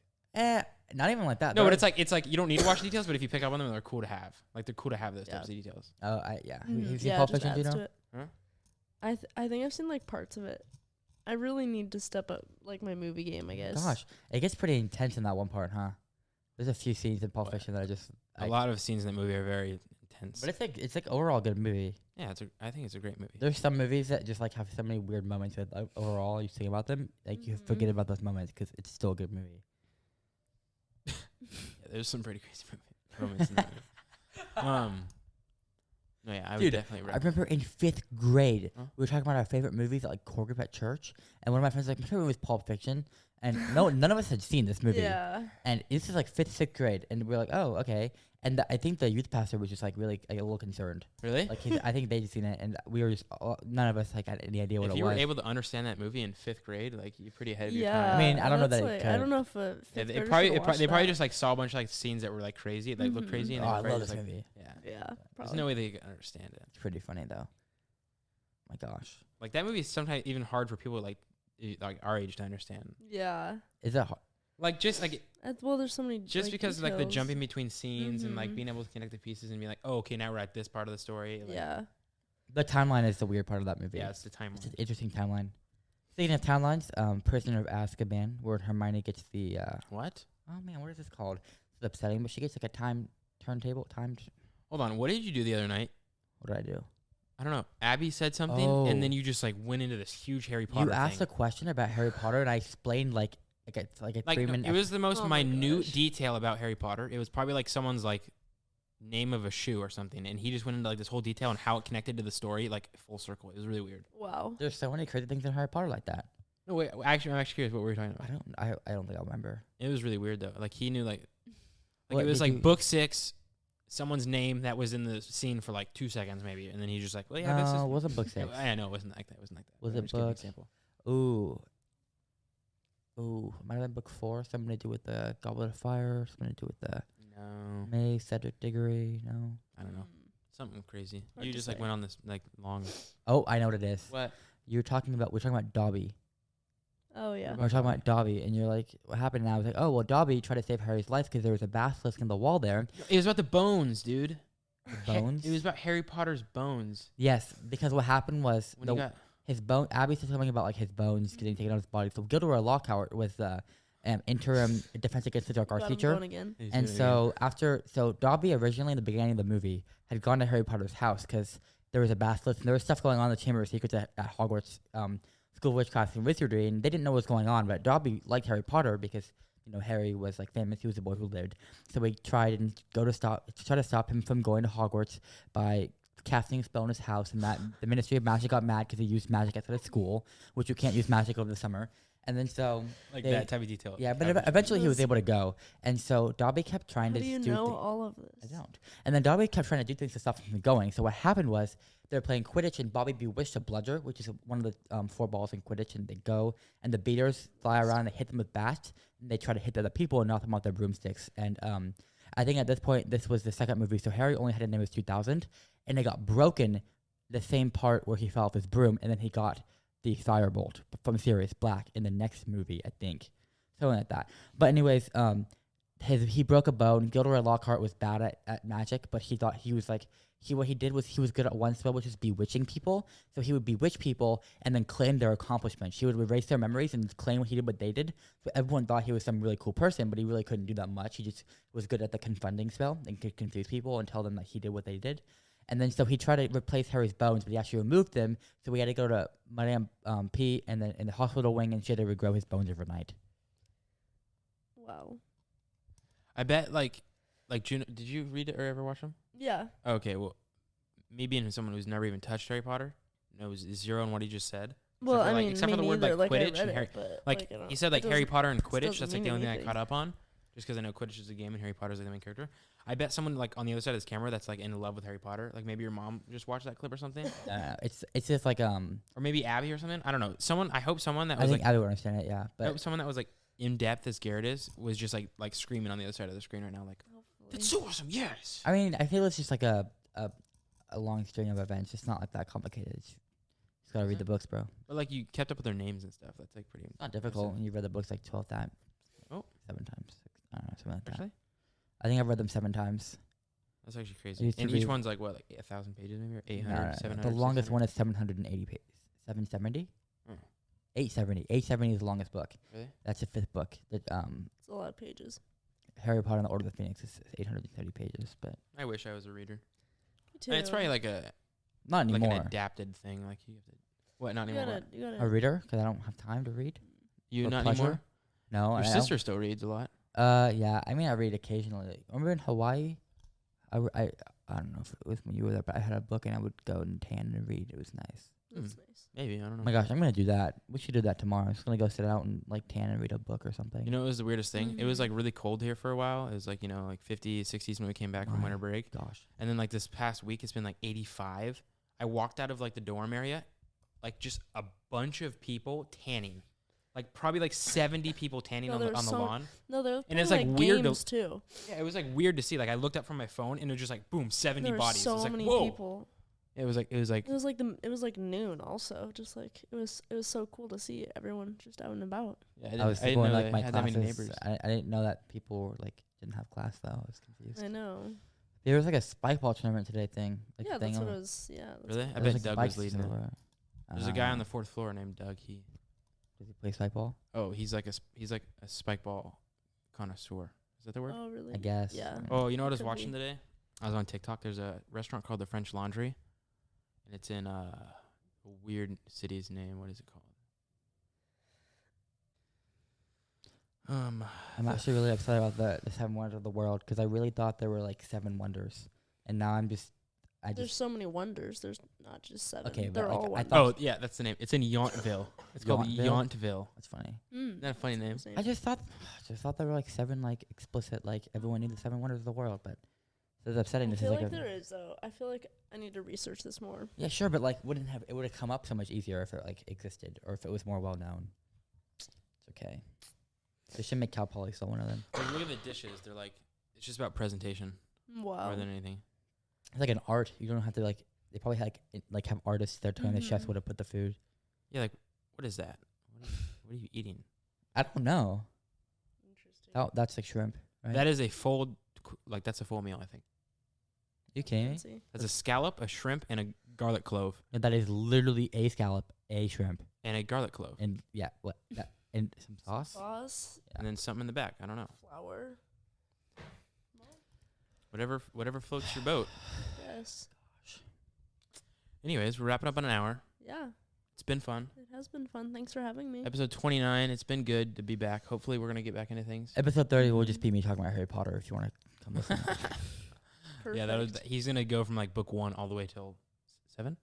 Not even like that. No, There but are- it's like you don't need to watch the details, but if you pick up on them, they're cool to have. Like they're cool to have those Yeah. types of details. Oh, yeah. Have Mhm. you seen Yeah, Pulp it just Fiction? Do you adds know? to it. Huh? I think I've seen like parts of it. I really need to step up like my movie game, I guess. Gosh, it gets pretty intense in that one part, huh? There's a few scenes in Pulp What? Fiction that are just. A lot of scenes in that movie are very intense. But it's like overall a good movie. Yeah, I think it's a great movie. There's some movies that just like have so many weird moments that overall you think about them, like you Mhm. forget about those moments because it's still a good movie. Yeah, there's some pretty crazy moments in that movie. No, yeah, I would Dude, definitely I remember in 5th grade, Huh? we were talking about our favorite movies at like core group at church, and one of my friends was like, my favorite movie was Pulp Fiction, and none of us had seen this movie, Yeah. and this is like 5th, 6th grade, and we are like, oh, okay, and I think the youth pastor was just like really like, a little concerned, Really? like I think they just seen it, and we were just none of us like had any idea what If it you were was. able to understand that movie in 5th grade, like you're pretty ahead of your Yeah. time. I mean, I don't know that's that it like, could. I don't know if a Yeah, fifth they grader probably should've they probably watched just like saw a bunch of like scenes that were like crazy, like look Mhm. crazy, and Oh, they I were probably love just this like, movie. yeah. that. Yeah. There's Probably. no way they could understand it. It's pretty funny though. My gosh, Like that movie is sometimes even hard for people like our age to understand. Yeah. is that hard? Like just like Well, there's so many. just like, because like the details. jumping between scenes and like Mhm. being able to connect the pieces and be like, oh, okay, now we're at this part of the story. Like, Yeah. The timeline is the weird part of that movie. yeah, it's the timeline. It's an interesting timeline. Speaking of timelines, Prisoner of Azkaban, where Hermione gets the What? oh man, what is this called? It's upsetting, but she gets like a time turntable. Hold on. What did you do the other night? What did I do? I don't know. Abby said something, and then you just like went into this huge Harry Potter You asked thing. a question about Harry Potter, and I explained like a Like 3-minute. it was the most Oh my minute gosh. detail about Harry Potter. It was probably like someone's like name of a shoe or something, and he just went into like this whole detail and how it connected to the story, like full circle. It was really weird. Wow. There's so many crazy things in Harry Potter like that. No, wait. Actually, I'm actually curious what we were talking I about. don't think I'll remember. It was really weird though. Like he knew like What it was did like you- book 6, someone's name that was in the scene for like 2 seconds maybe, and then he just like, well, yeah, this is. No, it wasn't book 6. I know it wasn't like that. It wasn't like that. Was I'm it just giving an book- example? Ooh, might have been book 4. Something to do with the Goblet of Fire. Something to do with the No, May Cedric Diggory. No. I don't know. Something crazy. Hard You to just like say. went on this like long. Oh, I know what it is. What? We're talking about Dobby. Oh yeah. We're talking about Dobby, and you're like, what happened? And I was like, oh, well, Dobby tried to save Harry's life because there was a basilisk in the wall there. It was about the bones, dude. The bones? It was about Harry Potter's bones. Yes, because what happened was When he got his bone. Abby said something about like his bones getting taken out of his body. So Gilderoy Lockhart was the interim defense against the dark arts Got him teacher. going again. And so Dobby originally in the beginning of the movie had gone to Harry Potter's house because there was a basilisk and there was stuff going on in the Chamber of Secrets at Hogwarts School of Witchcraft and Wizardry, and they didn't know what was going on. But Dobby liked Harry Potter because Harry was like famous; he was the boy who lived. So he tried and try to stop him from going to Hogwarts by casting a spell in his house, and that the Ministry of Magic got mad because he used magic outside of school, which you can't use magic over the summer. And then so like they- that type of detail. yeah, but That was- eventually he was That's- able to go, and so Dobby kept trying How to do you do know thi- all of this? I don't. And then Dobby kept trying to do things to stop him from going. So what happened was they were playing Quidditch, and Bobby bewitched a bludger, which is one of the 4 balls in Quidditch, and they go, and the beaters fly around, and they hit them with bats, and they try to hit the other people and knock them off their broomsticks. And I think at this point, this was the second movie, so Harry only had a name of 2000, and it got broken the same part where he fell off his broom, and then he got the firebolt from Sirius Black in the next movie, I think. Something like that. But anyways, he broke a bone. Gilderoy Lockhart was bad at magic, but he thought he was like what he did was he was good at one spell, which is bewitching people. So he would bewitch people and then claim their accomplishments. He would erase their memories and claim what he did, what they did. So everyone thought he was some really cool person, but he really couldn't do that much. He just was good at the confronting spell and could confuse people and tell them that he did what they did. And then so he tried to replace Harry's bones, but he actually removed them. So we had to go to Madame P and then in the hospital wing, and she had to regrow his bones overnight. Wow. I bet like Juno. Did you read it or ever watch them? Yeah. Okay, well, me being someone who's never even touched Harry Potter knows zero on what he just said. Well, for, I like, mean, except me for the word neither. like I Quidditch read and Harry. it, but, Like I don't- he said, it like Harry doesn't- Potter and just Quidditch. doesn't That's like the mean only thing I anything. caught up on. Just because I know Quidditch is a game and Harry Potter's like the main character. I bet someone like on the other side of this camera that's like in love with Harry Potter. Like maybe your mom just watched that clip or something, It's just like or maybe Abby or something. I don't know. Someone. I hope someone that I was think like. Abby would understand it. Yeah, I but hope someone that was like in depth as Garrett is was just like screaming on the other side of the screen right now. Like that's so awesome. Yes. I mean, I feel it's just like a long string of events. It's not like that complicated. Just gotta read the books, bro. But like you kept up with their names and stuff. That's like pretty. It's not difficult when you read the books like 12 times. Oh. 7 times. I don't know, something like that. Actually, I think I've read them 7 times. that's actually I crazy. used to And each read- one's like what, like 1,000 pages maybe, or 800, No, no, no. 700. The longest 600? one is 780 pages. 770? Hmm. 870. 870 is the longest book. Really? That's the 5th book. That It's a lot of pages. Harry Potter and the Order of the Phoenix is 830 pages, but I wish I was a reader. Me too. And it's probably like a not like anymore. an adapted thing. Like you have to. What? Not you anymore. gotta, you A gotta. reader, because I don't have time to read. You for not pleasure? anymore. No, Your I sister still reads a lot. Yeah. I mean, I read occasionally. Like, remember in Hawaii? I don't know if it was when you were there, but I had a book and I would go and tan and read. It was nice. That's nice. Maybe I don't know. Oh my gosh, I'm gonna do that. We should do that tomorrow. I'm just gonna go sit out and like tan and read a book or something. You know, it was the weirdest thing. It was Mhm. like really cold here for a while. It was like like 50s, 60s when we came back from My winter break. Gosh. And then like this past week, it's been like 85. I walked out of like the dorm area, like just a bunch of people tanning, like probably like 70 people tanning No, on there the was lawn. No, they're And it's, playing, like, weird to- games too. Yeah, it was like weird to see. Like I looked up from my phone and it was just like boom, 70 There were bodies. It so was like, many whoa. people. It was like It was like noon. Also, just like it was so cool to see everyone just out and about. yeah, I was I didn't going know like they my had that many classes. neighbors. I didn't know that people were, like didn't have class though. I was confused. I know. There was like a spike ball tournament today thing. Like Yeah, thing that's what on it was. Yeah. That's Really? I there bet was, like, Doug was spikes leading it. everywhere. There's a guy on the 4th floor named Doug. Does he play spike ball? Oh, he's like a spike ball connoisseur. Is that the word? Oh, really? I guess. Yeah. Oh, you know what I was Could watching be. today? I was on TikTok. There's a restaurant called the French Laundry, and it's in a weird city's name. What is it called? I'm actually really upset about the 7 wonders of the world because I really thought there were like 7 wonders, and now There's so many wonders. There's not just 7. Okay, but, they're like, all I wonders. thought- Oh, yeah, that's the name. It's in Yountville. It's called Yountville? Yountville. That's funny. Isn't that a funny name? I just thought there were like 7 like explicit like everyone knew the 7 wonders of the world, but so it's upsetting. I This feel is like like there is though. I feel like I need to research this more. yeah, sure, but like it would have come up so much easier if it like existed or if it was more well known. It's okay. They should make Cal Poly still one of them. Like, look at the dishes. They're like, it's just about presentation Wow. more than anything. It's like an art. You don't have to like. They probably like have artists there telling the chefs Mhm. where to put the food. Yeah, like, what is that? What are you eating? I don't know. Interesting. Oh, that's like shrimp, right? That is a full, that's a full meal, I think. You kidding me? Fancy. That's a scallop, a shrimp, and a garlic clove. Yeah, that is literally a scallop, a shrimp, And a garlic clove. and yeah, what that and some sauce. Sauce, And then something in the back. I don't know. flour. Whatever floats your boat. Yes. Anyways, we're wrapping up on an hour. Yeah. It's been fun. It has been fun. Thanks for having me. Episode 29. It's been good to be back. Hopefully, we're going to get back into things. Episode 30 will just be me talking about Harry Potter. If you want to come listen. Yeah, he's going to go from like book 1 all the way till 7.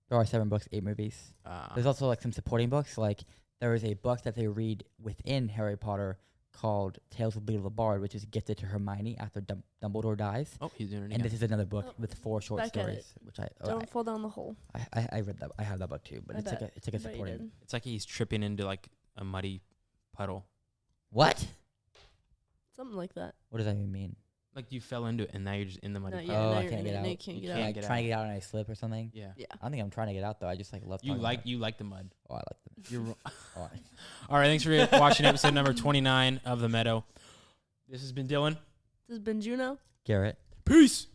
There are 7 books, 8 movies. There's also like some supporting books. Like there is a book that they read within Harry Potter called Tales of Beedle the Bard, which is gifted to Hermione after Dumbledore dies. Oh, he's doing it And again. this is another book Oh, with 4 short back at stories, it. which Don't fall down the hole. I read that. I have that book too, but I it's like bet. it's like a I bet you supporting. did. It's like he's tripping into like a muddy puddle. What? Something like that. What does that even mean? Like you fell into it and now you're just in the muddy No, puddle. yeah, Oh, now I you're can't in get it. out. Now you can't You get can't out. Like get trying out. to get out and I slip or something. Yeah. Yeah. I don't think I'm trying to get out though. I just like love. You talking like about you like the mud. it. Oh, I like them. You're ro- Oh, All right, thanks for watching episode number 29 of The Meadow. This has been Dylan. This has been Juno. Garrett. Peace.